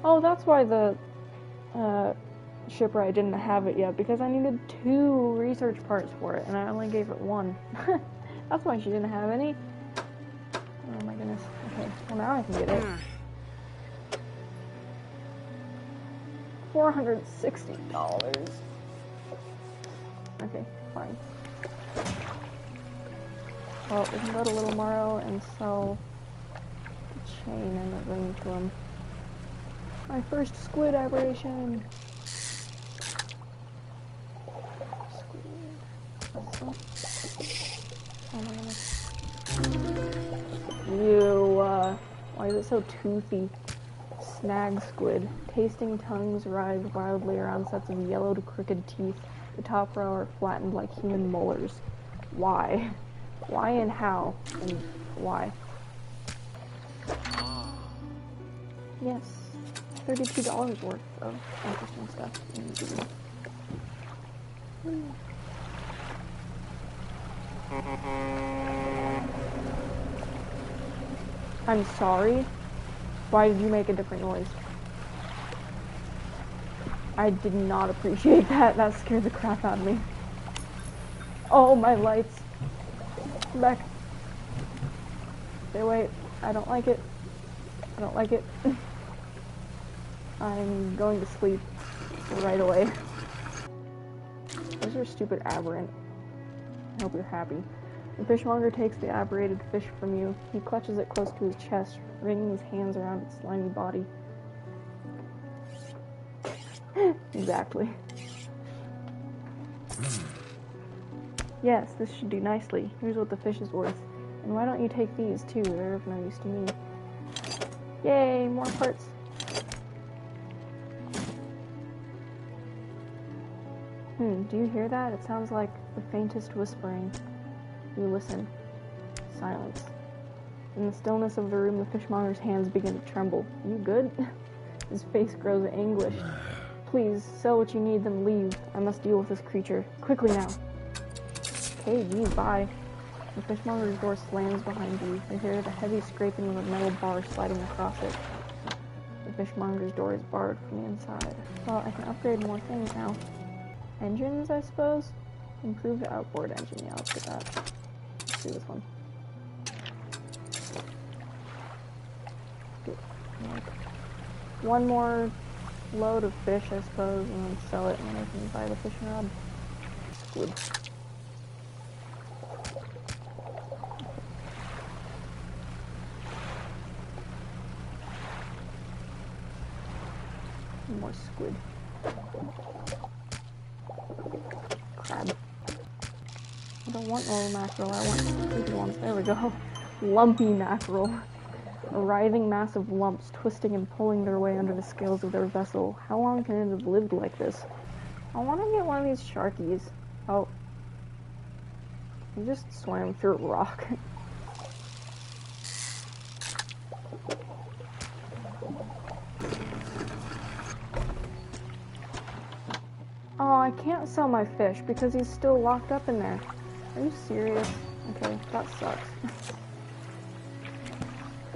[SPEAKER 1] Oh, that's why the shipwright didn't have it yet, because I needed 2 research parts for it, and I only gave it 1. That's why she didn't have any. Oh my goodness. Okay, well now I can get it. $460. Okay, fine. Well, we can go to Little Morrow and sell the chain and the ring to him. My first squid aberration! Squid. Oh my goodness. Ew, why is it so toothy? Snag squid. Tasting tongues writhe wildly around sets of yellowed, crooked teeth. The top row are flattened like human molars. Why? Why and how? And why? Yes. $32 worth of interesting stuff in the game. I'm sorry. Why did you make a different noise? I did not appreciate that. That scared the crap out of me. Oh, my lights. Back. Stay away. I don't like it. I don't like it. I'm going to sleep right away. Where's your stupid aberrant? I hope you're happy. The fishmonger takes the aberrated fish from you. He clutches it close to his chest, wringing his hands around its slimy body. Exactly. Yes, this should do nicely. Here's what the fish is worth. And why don't you take these, too? They're of no use to me. Yay, more parts. Do you hear that? It sounds like the faintest whispering. You listen. Silence. In the stillness of the room, the fishmonger's hands begin to tremble. You good? His face grows anguished. Please, sell what you need, then leave. I must deal with this creature. Quickly now. Okay, geez, bye. The fishmonger's door slams behind you. You hear the heavy scraping of a metal bar sliding across it. The fishmonger's door is barred from the inside. Well, I can upgrade more things now. Engines, I suppose? Improved outboard engine. Yeah, let's get that. Let's do this one. Get like one more load of fish, I suppose, and then sell it, and then I can buy the fishing rod. Squid. More squid. Crab. I don't want normal mackerel, I want squid ones. There we go. Lumpy mackerel. A writhing mass of lumps, twisting and pulling their way under the scales of their vessel. How long can it have lived like this? I want to get one of these sharkies. Oh. You just swam through a rock. Oh, I can't sell my fish because he's still locked up in there. Are you serious? Okay, that sucks.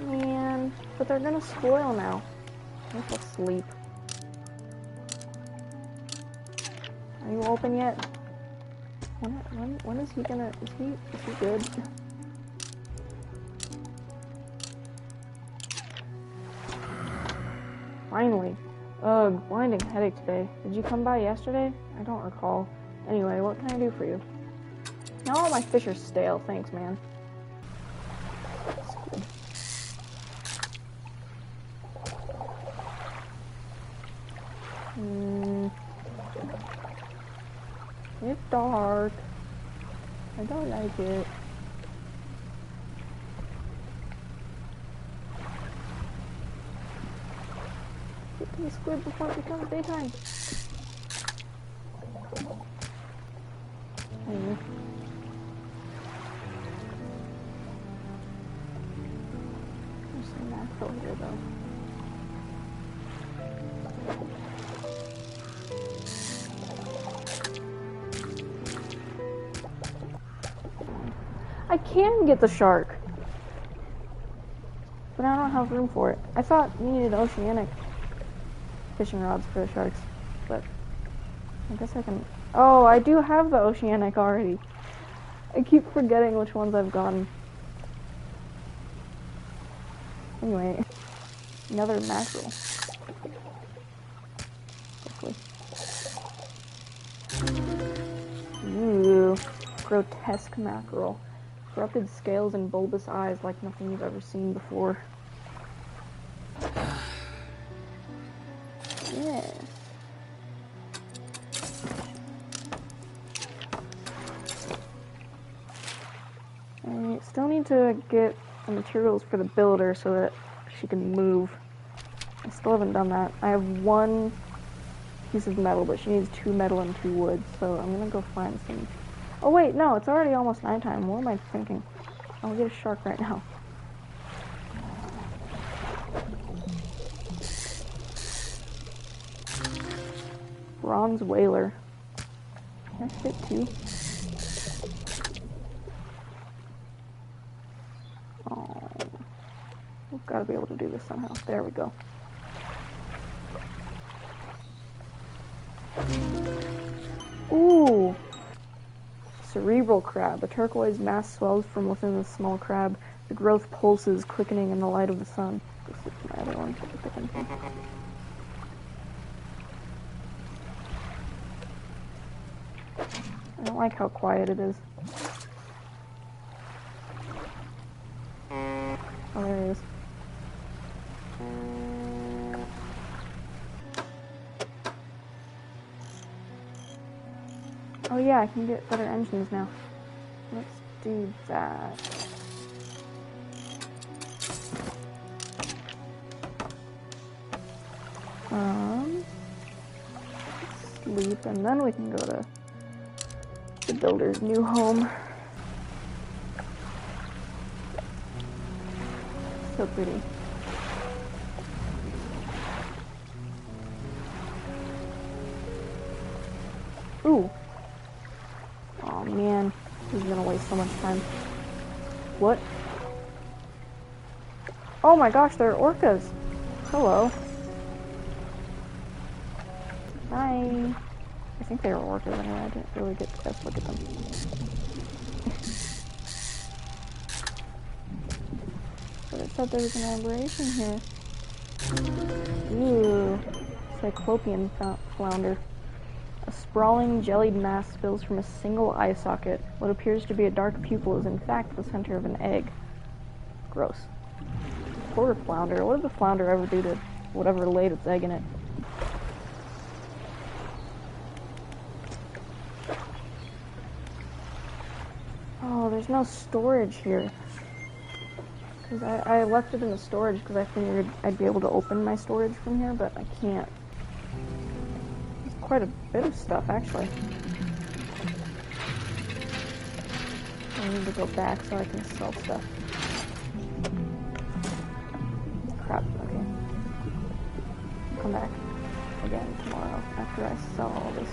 [SPEAKER 1] Man, but they're gonna spoil now. I guess I'll sleep. Are you open yet? When is he gonna, is he good? Finally. Ugh, blinding headache today. Did you come by yesterday? I don't recall. Anyway, what can I do for you? Now all my fish are stale, thanks, man. Squid. It's dark. I don't like it. Get to the squid before it becomes daytime. Anyway. There's some mackerel here, though. I can get the shark, but I don't have room for it. I thought you needed oceanic fishing rods for the sharks, but I guess I can... Oh, I do have the oceanic already. I keep forgetting which ones I've gotten. Anyway, another mackerel. Hopefully. Ooh, grotesque mackerel. Corrupted scales and bulbous eyes like nothing you've ever seen before. Yes. I still need to get the materials for the builder so that she can move. I still haven't done that. I have one piece of metal, but she needs 2 metal and 2 wood, so I'm gonna go find some. Oh wait, no, it's already almost nighttime. What am I thinking? I'll get a shark right now. Bronze whaler. Can I fit 2? Oh, we've got to be able to do this somehow. There we go. Ooh! Cerebral crab. A turquoise mass swells from within the small crab. The growth pulses, quickening in the light of the sun. This is my other one. I don't like how quiet it is. Oh, there he is. Oh yeah, I can get better engines now. Let's do that. Sleep, and then we can go to the builder's new home. So pretty. Ooh. Oh man, this is gonna waste so much time. What? Oh my gosh, they're orcas. Hello. Hi. I think they were orcas anyway, I didn't really get the best look at them. But it said there was an aberration here. Ooh. Cyclopean flounder. A sprawling, jellied mass spills from a single eye socket. What appears to be a dark pupil is in fact the center of an egg. Gross. Poor flounder. What did the flounder ever do to whatever laid its egg in it? Oh, there's no storage here. Because I left it in the storage because I figured I'd be able to open my storage from here, but I can't. There's quite a bit of stuff, actually. I need to go back so I can sell stuff. Crap, okay. Come back again tomorrow after I sell all this.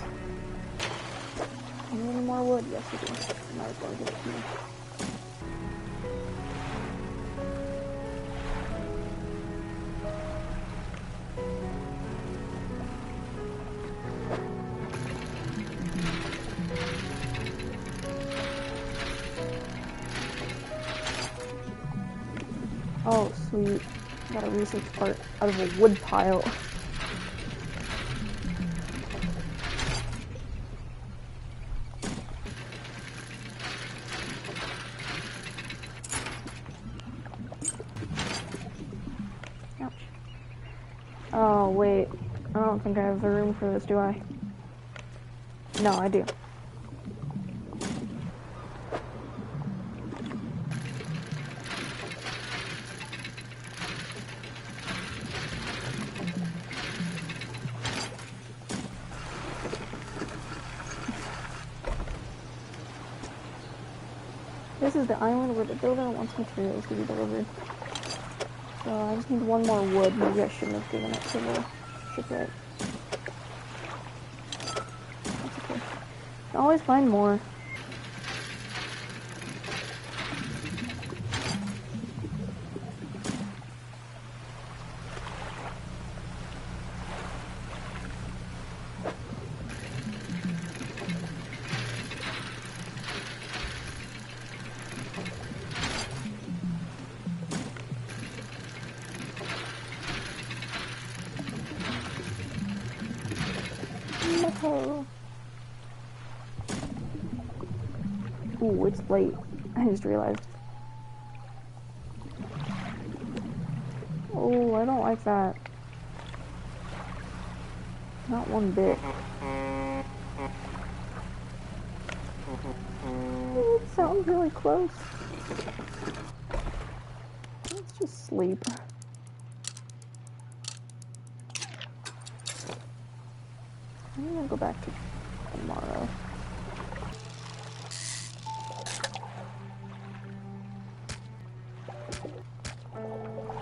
[SPEAKER 1] You need any more wood? Yes, you do. Might as well give it to me. Oh, sweet. Got a research part out of a wood pile. Ouch. Oh, wait. I don't think I have the room for this, do I? No, I do. This is the island where the builder wants materials to be delivered. So I just need one more wood. Maybe I shouldn't have given it to the shipwright. That's okay. You can always find more. No. Ooh, it's late. I just realized. Oh, I don't like that. Not one bit. It sounds really close. Let's just sleep. I'm gonna go back to tomorrow.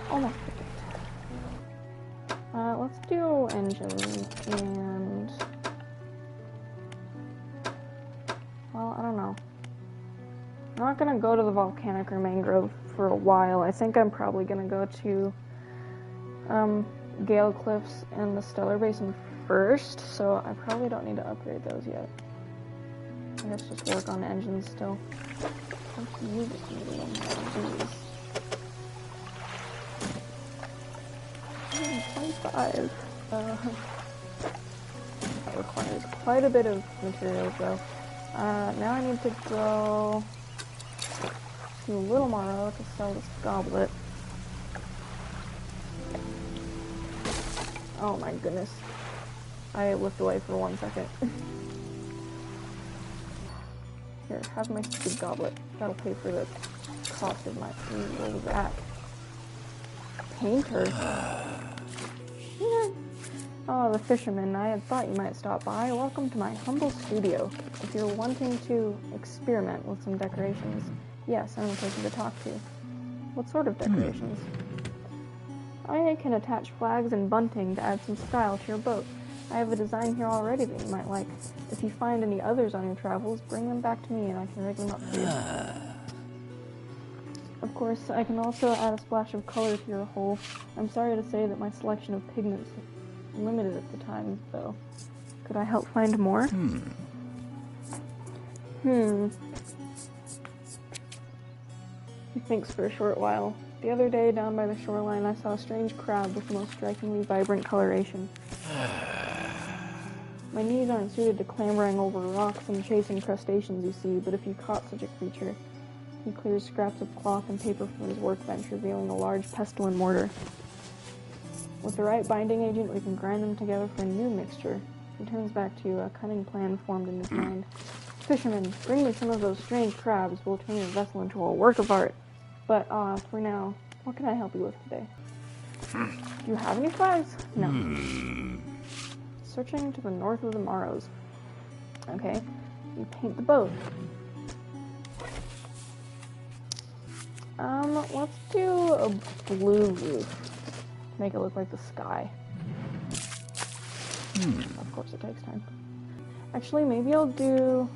[SPEAKER 1] Almost perfect. Let's do engine and... well, I don't know. I'm not gonna go to the volcanic or mangrove for a while. I think I'm probably gonna go to Gale Cliffs and the Stellar Basin first, so I probably don't need to upgrade those yet. I guess just work on engines still. Let's use it to do these. 125. That requires quite a bit of materials though. Now I need to go to Little Morrow to sell this goblet. Oh my goodness. I looked away for 1 second. Here, have my stupid goblet. That'll pay for the cost of my... Ooh, what was that? Painter? Oh, the fisherman. I had thought you might stop by. Welcome to my humble studio. If you're wanting to experiment with some decorations, yes, I'm the person to talk to. What sort of decorations? I can attach flags and bunting to add some style to your boat. I have a design here already that you might like. If you find any others on your travels, bring them back to me and I can rig them up for you. Of course, I can also add a splash of color to your hull. I'm sorry to say that my selection of pigments is limited at the time, though. Could I help find more? He thinks for a short while. The other day, down by the shoreline, I saw a strange crab with the most strikingly vibrant coloration. My knees aren't suited to clambering over rocks and chasing crustaceans, you see, but if you caught such a creature... He clears scraps of cloth and paper from his workbench, revealing a large pestle and mortar. With the right binding agent, we can grind them together for a new mixture. He turns back to a cunning plan formed in his mind. Fisherman, bring me some of those strange crabs. We'll turn your vessel into a work of art. But, for now, what can I help you with today? Do you have any flags? No. Searching to the north of the Morrows. Okay. You paint the boat. Let's do a blue roof. Make it look like the sky. Of course it takes time. Actually, maybe I'll do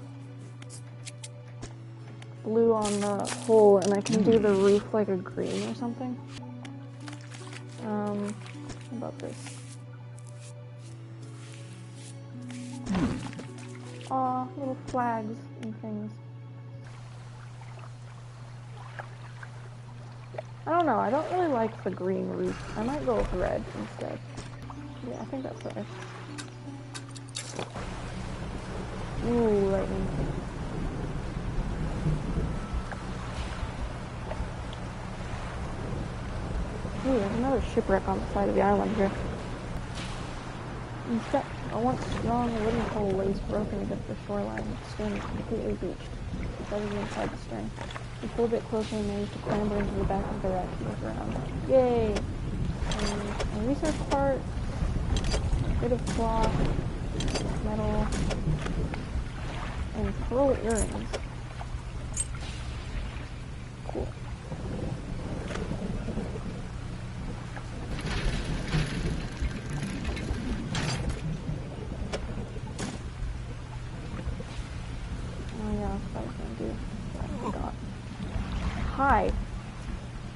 [SPEAKER 1] blue on the hull, and I can do the roof like a green or something. How about this? Aw, little flags and things. I don't know, I don't really like the green roof. I might go with red instead. Yeah, I think that's better. Ooh, lightning. Ooh, there's another shipwreck on the side of the island here. Instead, a once strong wooden pole lays broken against the shoreline. The stern is completely beached. It's already inside the stern. We pulled it closer and managed to clamber into the back of the wreck and look around. Yay! A research part, a bit of cloth, metal, and pearl earrings. Cool. Oh yeah, that's what I was gonna do. I forgot. Hi.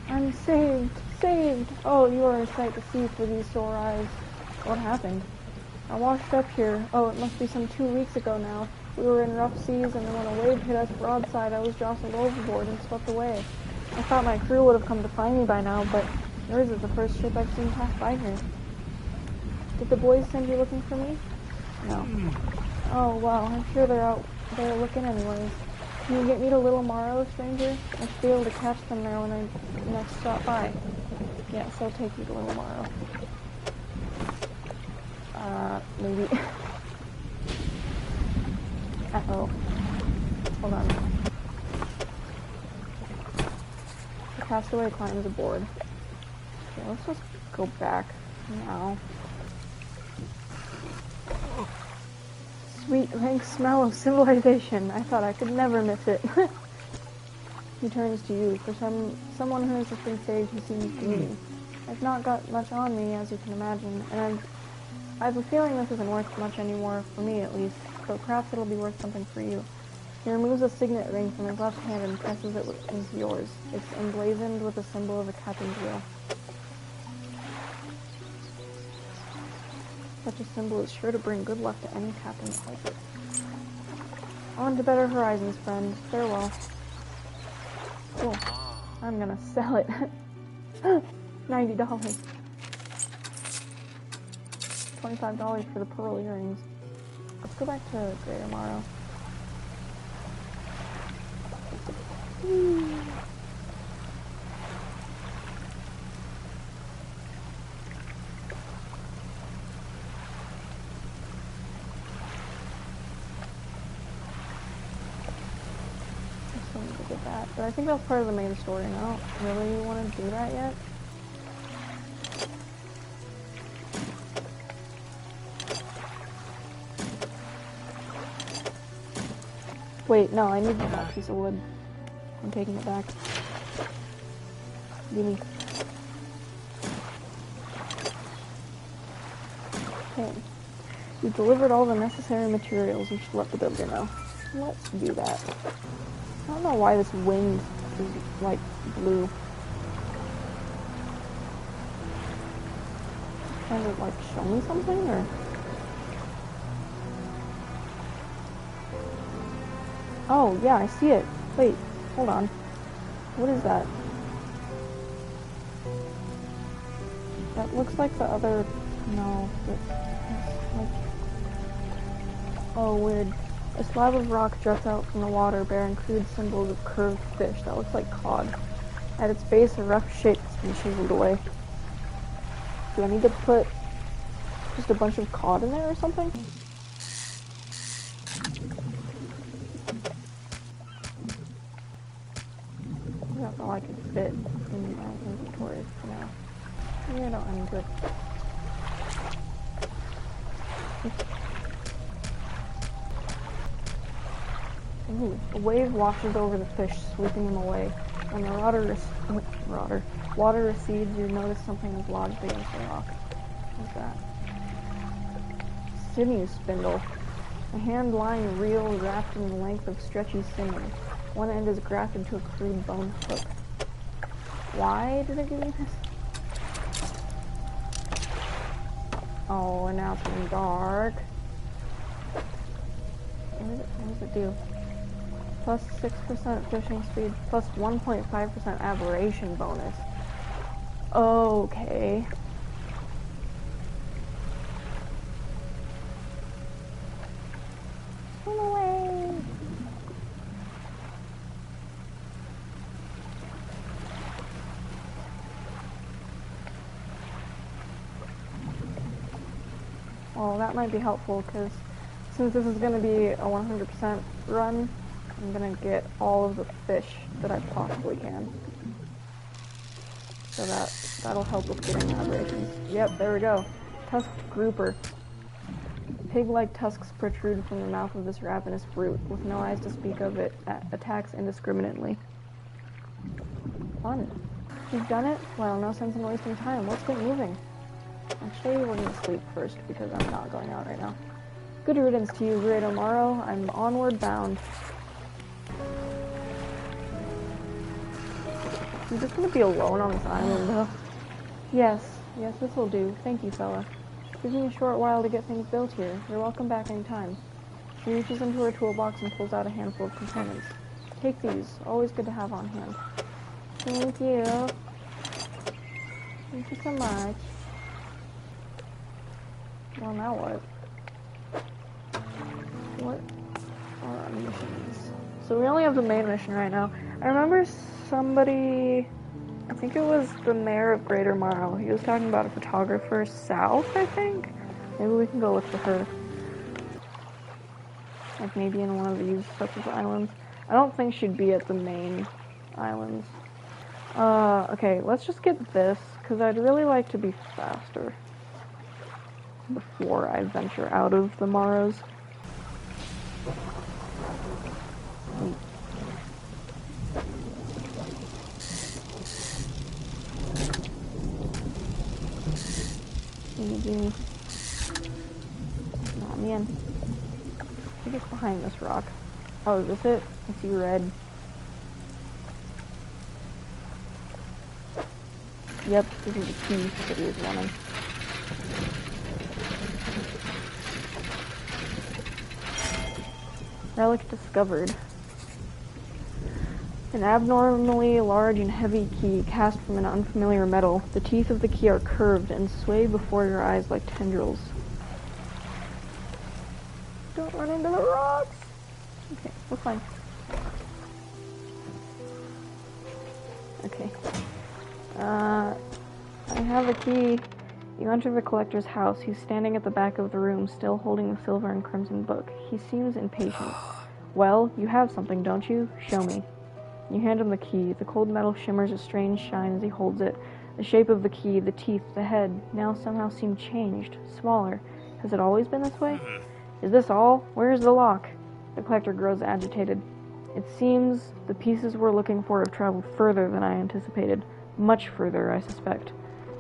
[SPEAKER 1] I'm saved! Saved! Oh, you are a sight to see for these sore eyes. What happened? I washed up here. Oh, it must be some 2 weeks ago now. We were in rough seas, and then when a wave hit us broadside, I was jostled overboard and swept away. I thought my crew would have come to find me by now, but yours is the first ship I've seen pass by here. Did the boys send you looking for me? No. Oh, well, I'm sure they're out there looking anyways. Can you get me to Little Morrow, stranger? I should be able to catch them there when I next stop by. Yes, I'll take you to Little Morrow. Maybe. Uh-oh. Hold on. The castaway climbs aboard. Okay, let's just go back now. Sweet rank smell of civilization. I thought I could never miss it. He turns to you. For someone who has just been saved, he seems gloomy. I've not got much on me, as you can imagine, and I have a feeling this isn't worth much anymore, for me at least, but perhaps it'll be worth something for you. He removes a signet ring from his left hand and presses it into yours. It's emblazoned with the symbol of a captain's wheel. Such a symbol is sure to bring good luck to any captain that holds it. On to better horizons, friend. Farewell. Cool. I'm gonna sell it. $90. $25 for the pearl earrings. Let's go back to Greater Morrow. that. But I think that's part of the main story, and I don't really want to do that yet. Wait, no, I need that piece of wood. I'm taking it back. Gimme. Okay. We've delivered all the necessary materials. We should let the builder know. Let's do that. I don't know why this wind is, like, blue. Trying to, like, show me something, or? Oh, yeah, I see it. Wait, hold on. What is that? That looks like the other... No, it's like... Oh, weird. A slab of rock juts out from the water, bearing crude symbols of curved fish. That looks like cod. At its base, a rough shape has been chiseled away. Do I need to put just a bunch of cod in there or something? That's all I can fit in my inventory for now. Yeah, no, I'm good. Ooh, a wave washes over the fish, sweeping them away. When the water recedes, you notice something is lodged against the rock. What's that? Sinew spindle. A hand-lying reel wrapped in the length of stretchy sinew. One end is grafted to a crude bone hook. Why did it give me this? Oh, and now it's getting dark. What does it do? Plus 6% fishing speed, plus 1.5% aberration bonus. Okay. Swim away! Well, that might be helpful, because since this is going to be a 100% run, I'm gonna get all of the fish that I possibly can. So that'll help with getting aberrations. Yep, there we go. Tusked grouper. Pig-like tusks protrude from the mouth of this ravenous brute. With no eyes to speak of, it attacks indiscriminately. Fun. You've done it? Well, no sense in wasting time. Let's get moving. Actually, we're gonna sleep first because I'm not going out right now. Good riddance to you, Great Omaro. I'm onward bound. I'm just gonna be alone on this island, though. Yes, this will do. Thank you, fella. Give me a short while to get things built here. You're welcome back any time. She reaches into her toolbox and pulls out a handful of components. Take these. Always good to have on hand. Thank you. Thank you so much. Well, now what? What are our missions? So we only have the main mission right now. I remember somebody, I think it was the mayor of Greater Morrow. He was talking about a photographer south, I think? Maybe we can go look for her. Like maybe in one of these types of islands. I don't think she'd be at the main islands. Okay, let's just get this, because I'd really like to be faster before I venture out of the Morrows. Oh man. I think it's behind this rock. Oh, is this it? I see red. Yep, this is the key that he was wanting. Relic discovered. An abnormally large and heavy key cast from an unfamiliar metal. The teeth of the key are curved and sway before your eyes like tendrils. Don't run into the rocks! Okay, we're fine. Okay. I have a key. You enter the collector's house. He's standing at the back of the room, still holding the silver and crimson book. He seems impatient. Well, you have something, don't you? Show me. You hand him the key. The cold metal shimmers a strange shine as he holds it. The shape of the key, the teeth, the head, now somehow seem changed, smaller. Has it always been this way? Is this all? Where is the lock? The collector grows agitated. It seems the pieces we're looking for have traveled further than I anticipated. Much further, I suspect.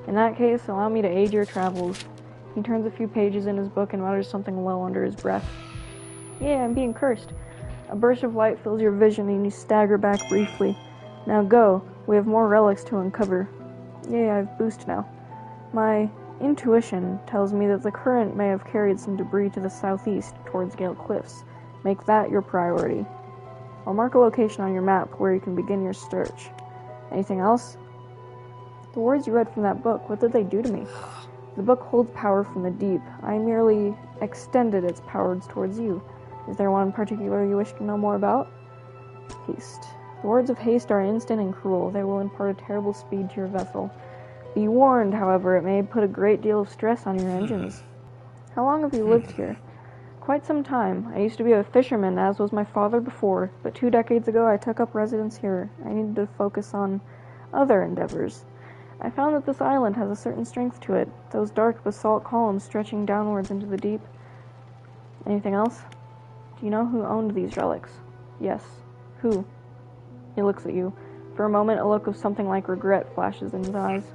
[SPEAKER 1] In that case, allow me to aid your travels. He turns a few pages in his book and mutters something low under his breath. Yeah, I'm being cursed. A burst of light fills your vision and you stagger back briefly. Now go. We have more relics to uncover. Yeah, I've boost now. My intuition tells me that the current may have carried some debris to the southeast towards Gale Cliffs. Make that your priority. I'll mark a location on your map where you can begin your search. Anything else? The words you read from that book, what did they do to me? The book holds power from the deep. I merely extended its powers towards you. Is there one in particular you wish to know more about? Haste. The words of haste are instant and cruel. They will impart a terrible speed to your vessel. Be warned, however, it may put a great deal of stress on your engines. How long have you lived here? Quite some time. I used to be a fisherman, as was my father before, but 2 decades ago I took up residence here. I needed to focus on other endeavors. I found that this island has a certain strength to it, those dark basalt columns stretching downwards into the deep. Anything else? Do you know who owned these relics? Yes. Who? He looks at you. For a moment, a look of something like regret flashes in his eyes.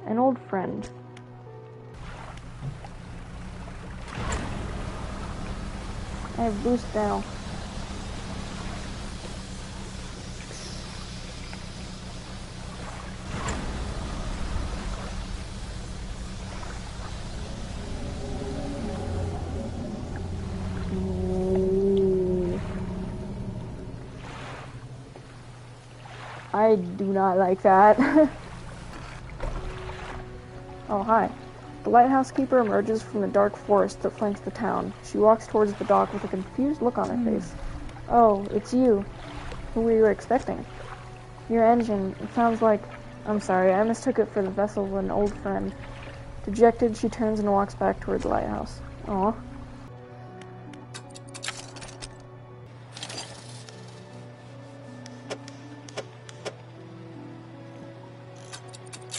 [SPEAKER 1] An old friend. I have boost now. I do not like that. Oh, hi. The lighthouse keeper emerges from the dark forest that flanks the town. She walks towards the dock with a confused look on her face. Oh, it's you. Who were you expecting? Your engine, it sounds like... I'm sorry, I mistook it for the vessel of an old friend. Dejected, she turns and walks back towards the lighthouse. Aw.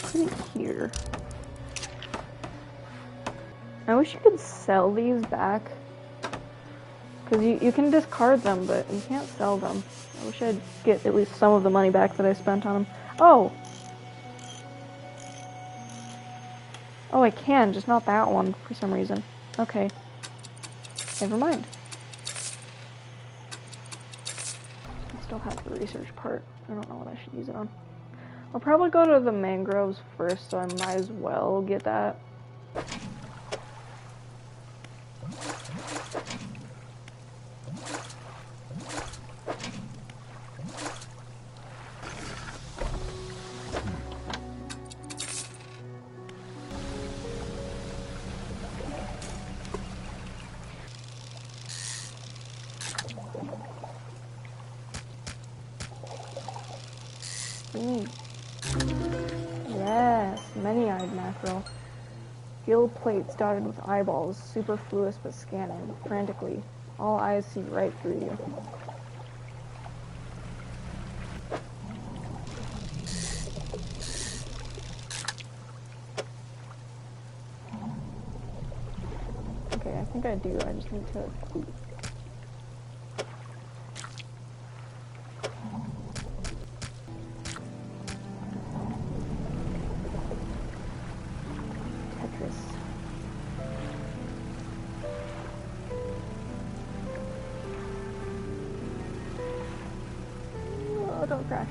[SPEAKER 1] Put it here. I wish you could sell these back. Because you can discard them, but you can't sell them. I wish I'd get at least some of the money back that I spent on them. Oh! Oh, I can, just not that one for some reason. Okay. Never mind. I still have the research part. I don't know what I should use it on. I'll probably go to the mangroves first, so I might as well get that. Yes, many-eyed mackerel. Gill plates dotted with eyeballs, superfluous but scanning, frantically. All eyes see right through you. Okay, I think I do. I just need to... Oh, don't crash.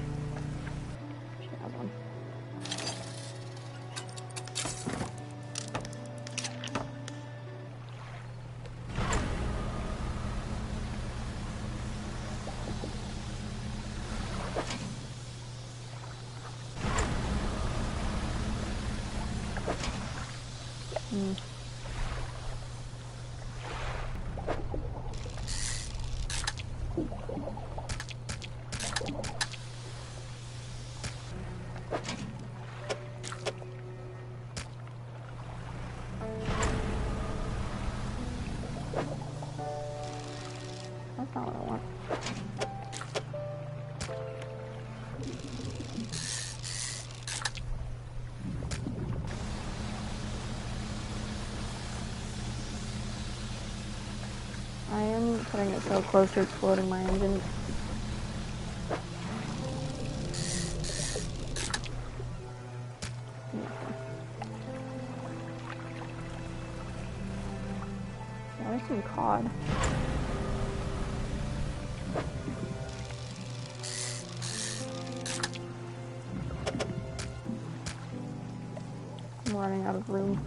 [SPEAKER 1] She has one. That's not what I want. putting it so close to exploding my engine. Now there's some cod. I'm running out of room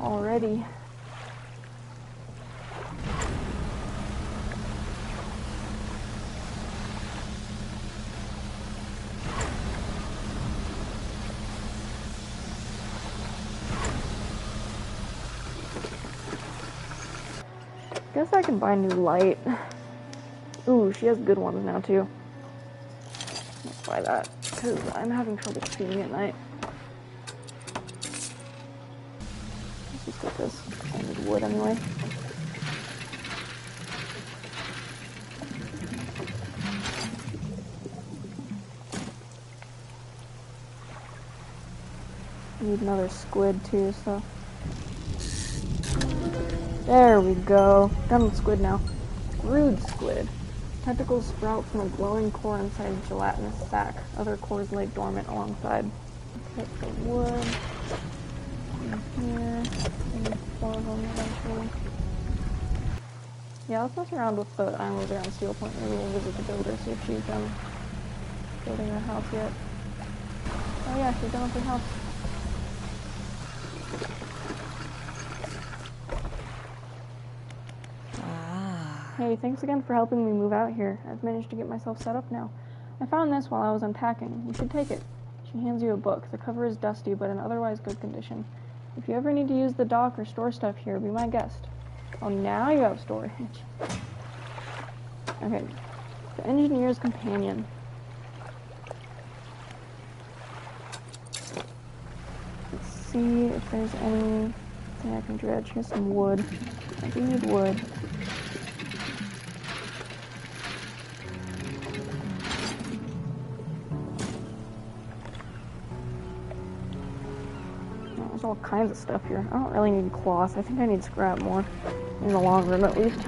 [SPEAKER 1] already. Guess I can buy new light. Ooh, she has good ones now too. Let's buy that, because I'm having trouble seeing at night. Let's just get this. I need wood anyway. I need another squid too, so. There we go. Done with squid now. Rude squid. Tentacles sprout from a glowing core inside a gelatinous sac. Other cores lay dormant alongside. Get the wood. In here. And 4 of them eventually. Yeah, let's mess around with the island around Steel Point. Maybe we'll visit the builder, see if she's done building her house yet. Oh yeah, she's done with her house. Hey, thanks again for helping me move out here. I've managed to get myself set up now. I found this while I was unpacking. You should take it. She hands you a book. The cover is dusty, but in otherwise good condition. If you ever need to use the dock or store stuff here, be my guest. Oh, now you have storage. Okay. The Engineer's Companion. Let's see if there's anything I can dredge. Here's some wood. I do need wood. There's all kinds of stuff here. I don't really need cloth. I think I need scrap more. In the long run, at least.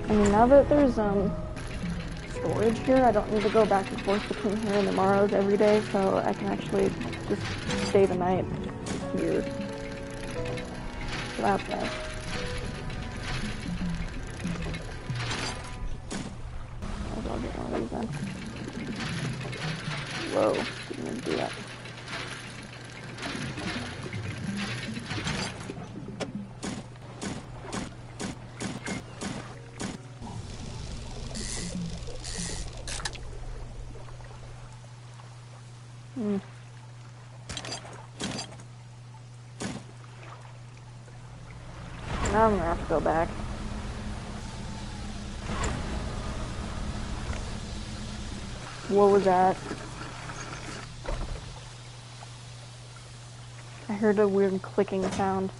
[SPEAKER 1] I mean, now that there's, storage here, I don't need to go back and forth between here and the Morrows every day, so I can actually just stay the night here. So that's nice. I'll get one of these then. Whoa, didn't even do that. Now I'm gonna have to go back. What was that? I heard a weird clicking sound.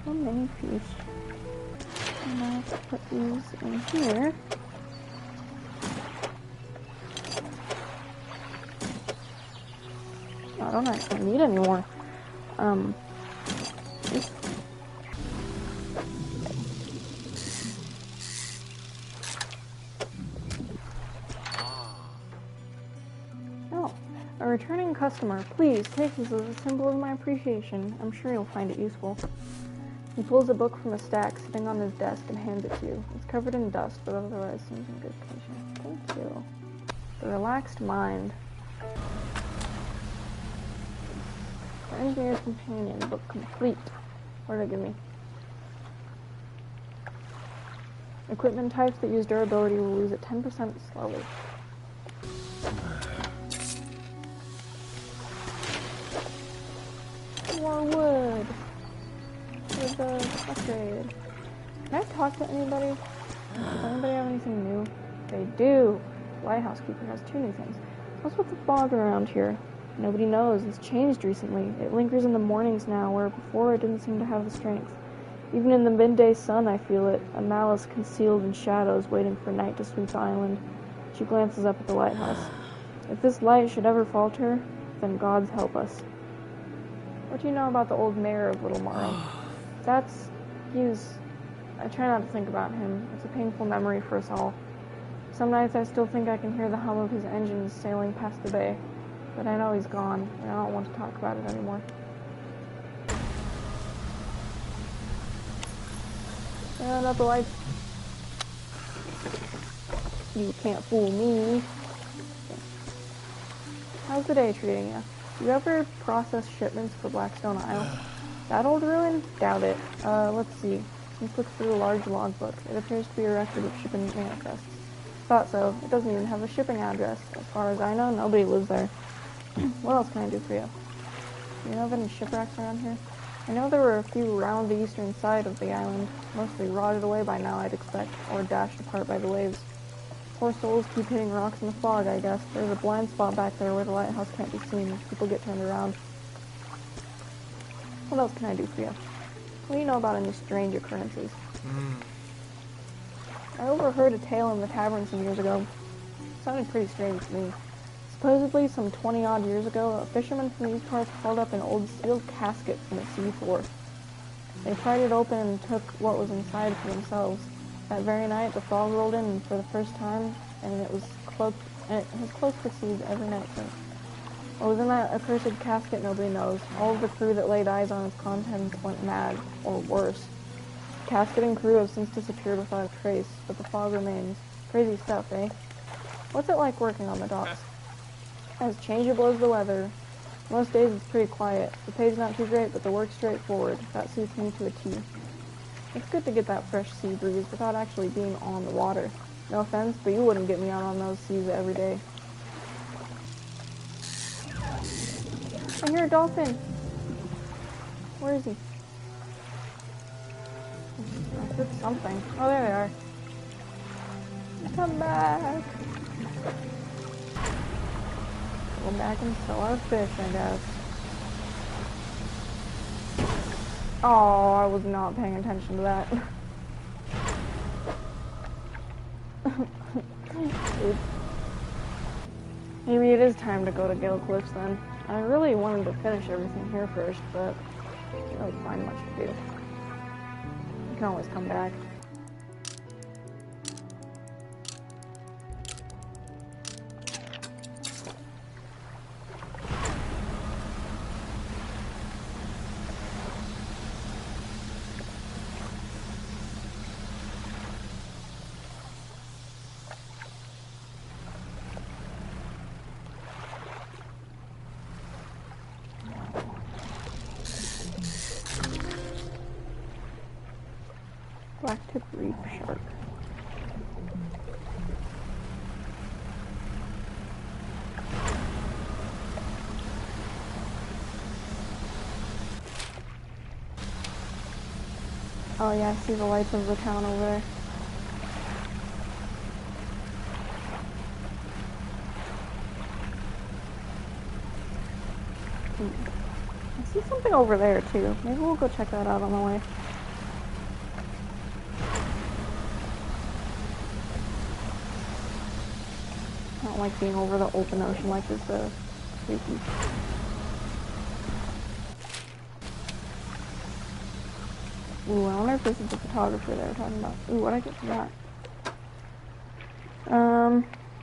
[SPEAKER 1] So many fish. And now let's put these in here. I don't actually need any more. A returning customer, please take this as a symbol of my appreciation. I'm sure you'll find it useful. He pulls a book from a stack sitting on his desk and hands it to you. It's covered in dust, but otherwise seems in good condition. Thank you. The Relaxed Mind. The Engineer's Companion, book complete. What did it give me? Equipment types that use durability will lose at 10% slowly. More wood for the upgrade. Can I talk to anybody? Does anybody have anything new? They do. Lighthouse Keeper has 2 new things. What's with the fog around here? Nobody knows. It's changed recently. It lingers in the mornings now, where before it didn't seem to have the strength. Even in the midday sun, I feel it. A malice concealed in shadows, waiting for night to sweep the island. She glances up at the lighthouse. If this light should ever falter, then gods help us. What do you know about the old mayor of Little Morrow? I try not to think about him. It's a painful memory for us all. Some nights I still think I can hear the hum of his engines sailing past the bay, but I know he's gone, and I don't want to talk about it anymore. And up the lights. You can't fool me. How's the day treating you? Do you ever process shipments for Blackstone Isle? That old ruin? Doubt it. Let's see. Let's look through a large logbook. It appears to be a record of shipping manifests. Thought so. It doesn't even have a shipping address. As far as I know, nobody lives there. What else can I do for you? Do you know of any shipwrecks around here? I know there were a few around the eastern side of the island. Mostly rotted away by now, I'd expect, or dashed apart by the waves. Poor souls keep hitting rocks in the fog, I guess. There's a blind spot back there where the lighthouse can't be seen. People get turned around. What else can I do for you? What do you know about any strange occurrences? I overheard a tale in the tavern some years ago. It sounded pretty strange to me. Supposedly, some 20-odd years ago, a fisherman from these parts hauled up an old sealed casket from the seafloor. They pried it open and took what was inside for themselves. That very night, the fog rolled in for the first time, and it has cloaked the seas every night since. What was in that accursed casket, nobody knows. All of the crew that laid eyes on its contents went mad, or worse. The casket and crew have since disappeared without a trace, but the fog remains. Crazy stuff, eh? What's it like working on the docks? As changeable as the weather. Most days it's pretty quiet. The pay's not too great, but the work's straightforward. That suits me to a T. It's good to get that fresh sea breeze without actually being on the water. No offense, but you wouldn't get me out on those seas every day. I hear a dolphin. Where is he? I heard something. Oh, there they are. Come back. Go back and sell our fish, I guess. Oh, I was not paying attention to that. Oops. Maybe it is time to go to Gale Cliffs then. I really wanted to finish everything here first, but I can't really find much to do. You can always come back. Blacktip reef shark. Oh yeah, I see the lights of the town over there. I see something over there too. Maybe we'll go check that out on the way. I don't like being over the open ocean like this, though. Creepy. Ooh, I wonder if this is the photographer they were talking about. Ooh, what'd I get from that?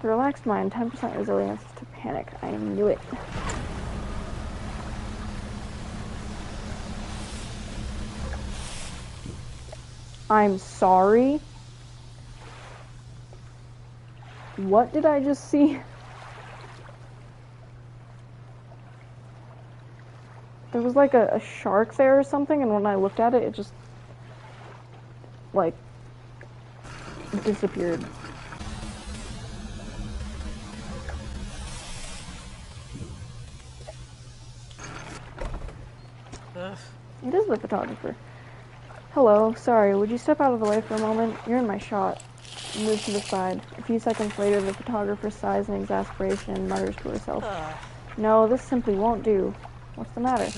[SPEAKER 1] The relaxed mind, 10% resilience to panic. I knew it. I'm sorry. What did I just see? There was like a shark there or something, and when I looked at it, it just, like, disappeared. It is the photographer. Hello, sorry, would you step out of the way for a moment? You're in my shot. Move to the side. A few seconds later, the photographer sighs in exasperation and mutters to herself. No, this simply won't do. What's the matter?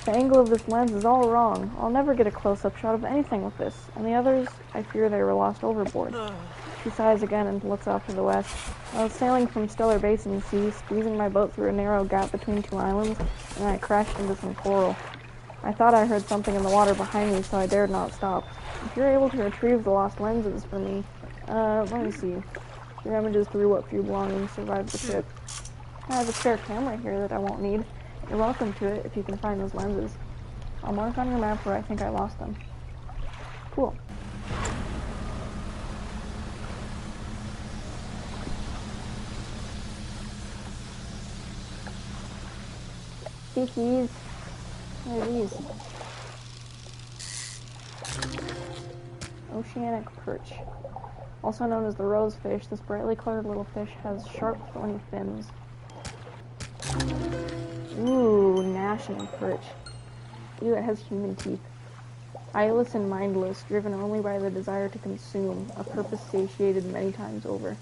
[SPEAKER 1] The angle of this lens is all wrong. I'll never get a close-up shot of anything with this. And the others, I fear they were lost overboard. She sighs again and looks off to the west. I was sailing from Stellar Basin Sea, squeezing my boat through a narrow gap between two islands, and I crashed into some coral. I thought I heard something in the water behind me, so I dared not stop. If you're able to retrieve the lost lenses for me, let me see. Damages through what few belongings survived the ship. I have a spare camera here that I won't need. You're welcome to it if you can find those lenses. I'll mark on your map where I think I lost them. Cool. Speakies. What are these? Oceanic perch. Also known as the rosefish, this brightly colored little fish has sharp, thorny fins. Ooh, gnashing perch. Ew, it has human teeth. Eyeless and mindless, driven only by the desire to consume, a purpose satiated many times over.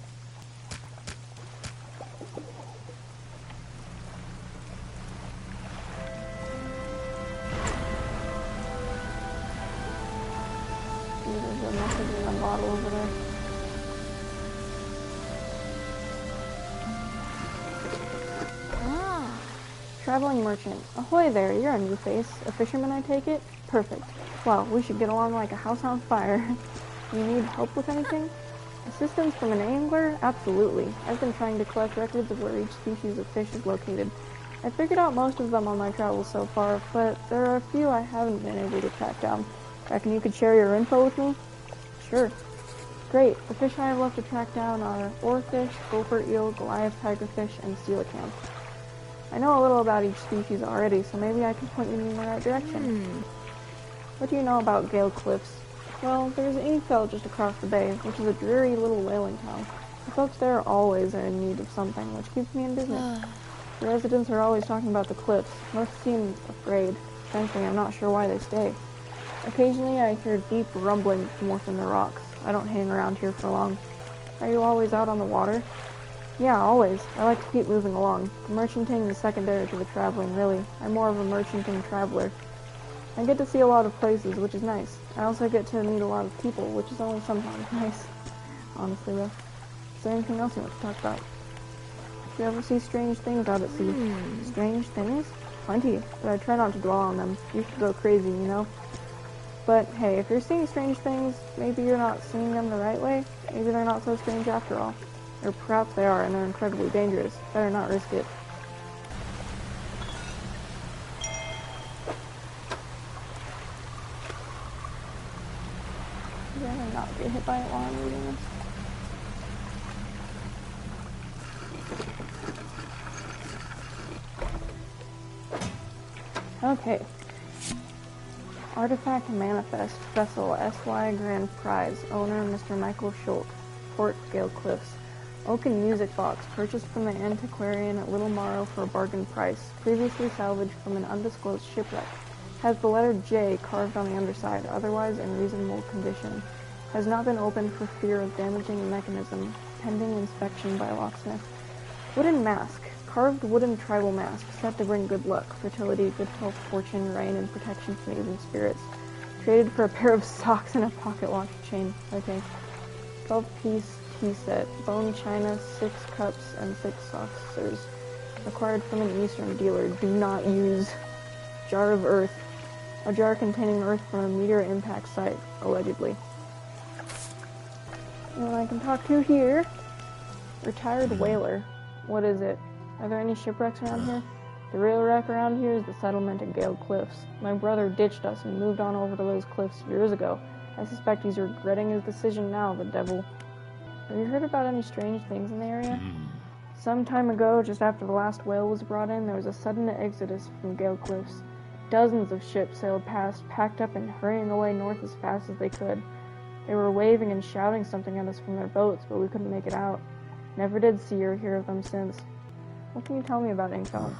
[SPEAKER 1] There's a message in the bottle over there. Traveling merchant. Ahoy there, you're a new face. A fisherman, I take it? Perfect. Well, we should get along like a house on fire. You need help with anything? Assistance from an angler? Absolutely. I've been trying to collect records of where each species of fish is located. I figured out most of them on my travels so far, but there are a few I haven't been able to track down. Reckon you could share your info with me? Sure. Great. The fish I have left to track down are oarfish, gopher eel, Goliath tigerfish, and coelacanth. I know a little about each species already, so maybe I can point you in the right direction. What do you know about Gale Cliffs? Well, there's Ingfell just across the bay, which is a dreary little whaling town. The folks there always are in need of something, which keeps me in business. The residents are always talking about the cliffs. Most seem afraid. Frankly, I'm not sure why they stay. Occasionally, I hear deep rumbling from within the rocks. I don't hang around here for long. Are you always out on the water? Yeah, always. I like to keep moving along. The merchanting is secondary to the traveling, really. I'm more of a merchanting traveler. I get to see a lot of places, which is nice. I also get to meet a lot of people, which is only sometimes nice. Honestly, though. Is there anything else you want to talk about? Do you ever see strange things out at sea? Strange things? Plenty, but I try not to dwell on them. You could go crazy, you know? But hey, if you're seeing strange things, maybe you're not seeing them the right way. Maybe they're not so strange after all. Or perhaps they are, and they're incredibly dangerous. Better not risk it. I'd rather not get hit by it while I'm reading this. Okay. Artifact Manifest, Vessel, SY Grand Prize, owner Mr. Michael Schultz, Port Gale Cliffs. Oaken music box, purchased from the antiquarian at Little Morrow for a bargain price, previously salvaged from an undisclosed shipwreck. Has the letter J carved on the underside, otherwise in reasonable condition. Has not been opened for fear of damaging the mechanism, pending inspection by a locksmith. Wooden mask, carved wooden tribal mask, set to bring good luck, fertility, good health, fortune, rain, and protection from evil spirits. Traded for a pair of socks and a pocket watch chain. Okay. 12-piece tea set, bone china, 6 cups, and 6 saucers. Acquired from an eastern dealer. Do not use. Jar of earth. A jar containing earth from a meteor impact site, allegedly. And I can talk to here. Retired whaler. What is it? Are there any shipwrecks around here? The real wreck around here is the settlement at Gale Cliffs. My brother ditched us and moved on over to those cliffs years ago. I suspect he's regretting his decision now, the devil. Have you heard about any strange things in the area? Some time ago, just after the last whale was brought in, there was a sudden exodus from Gale Cliffs. Dozens of ships sailed past, packed up and hurrying away north as fast as they could. They were waving and shouting something at us from their boats, but we couldn't make it out. Never did see or hear of them since. What can you tell me about Ingfell?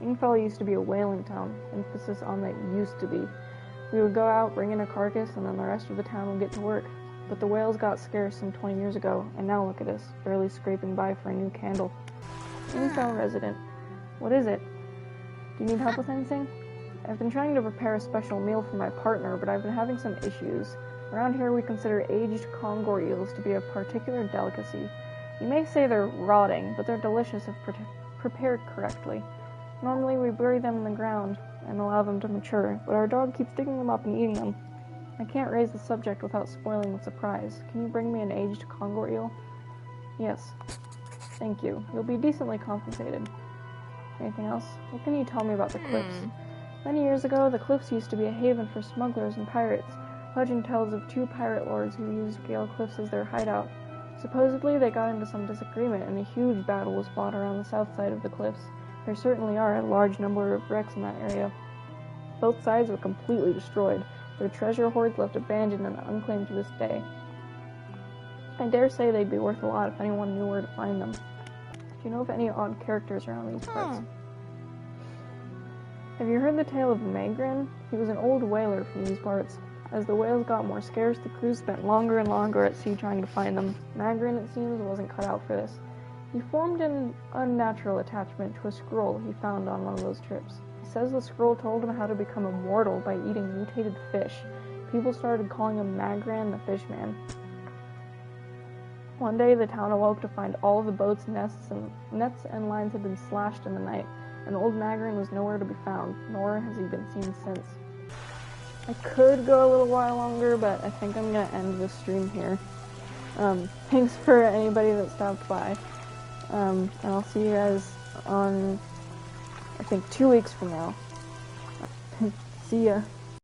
[SPEAKER 1] Ingfell used to be a whaling town, emphasis on that used to be. We would go out, bring in a carcass, and then the rest of the town would get to work. But the whales got scarce some 20 years ago, and now look at us, barely scraping by for a new candle. Ingfell resident. What is it? Do you need help with anything? I've been trying to prepare a special meal for my partner, but I've been having some issues. Around here we consider aged conger eels to be a particular delicacy. You may say they're rotting, but they're delicious if prepared correctly. Normally we bury them in the ground and allow them to mature, but our dog keeps digging them up and eating them. I can't raise the subject without spoiling the surprise. Can you bring me an aged conger eel? Yes. Thank you. You'll be decently compensated. Anything else? What can you tell me about the cliffs? Many years ago, the cliffs used to be a haven for smugglers and pirates. Legend tells of 2 pirate lords who used Gale Cliffs as their hideout. Supposedly, they got into some disagreement and a huge battle was fought around the south side of the cliffs. There certainly are a large number of wrecks in that area. Both sides were completely destroyed, their treasure hoards left abandoned and unclaimed to this day. I dare say they'd be worth a lot if anyone knew where to find them. Do you know of any odd characters around these parts? Have you heard the tale of Magrin? He was an old whaler from these parts. As the whales got more scarce, the crew spent longer and longer at sea trying to find them. Magrin, it seems, wasn't cut out for this. He formed an unnatural attachment to a scroll he found on one of those trips. He says the scroll told him how to become immortal by eating mutated fish. People started calling him Magran the Fishman. One day, the town awoke to find all of the boats, nets and lines had been slashed in the night, and old Magrin was nowhere to be found, nor has he been seen since. I could go a little while longer, but I think I'm going to end this stream here. Thanks for anybody that stopped by. And I'll see you guys on, I think, 2 weeks from now. See ya.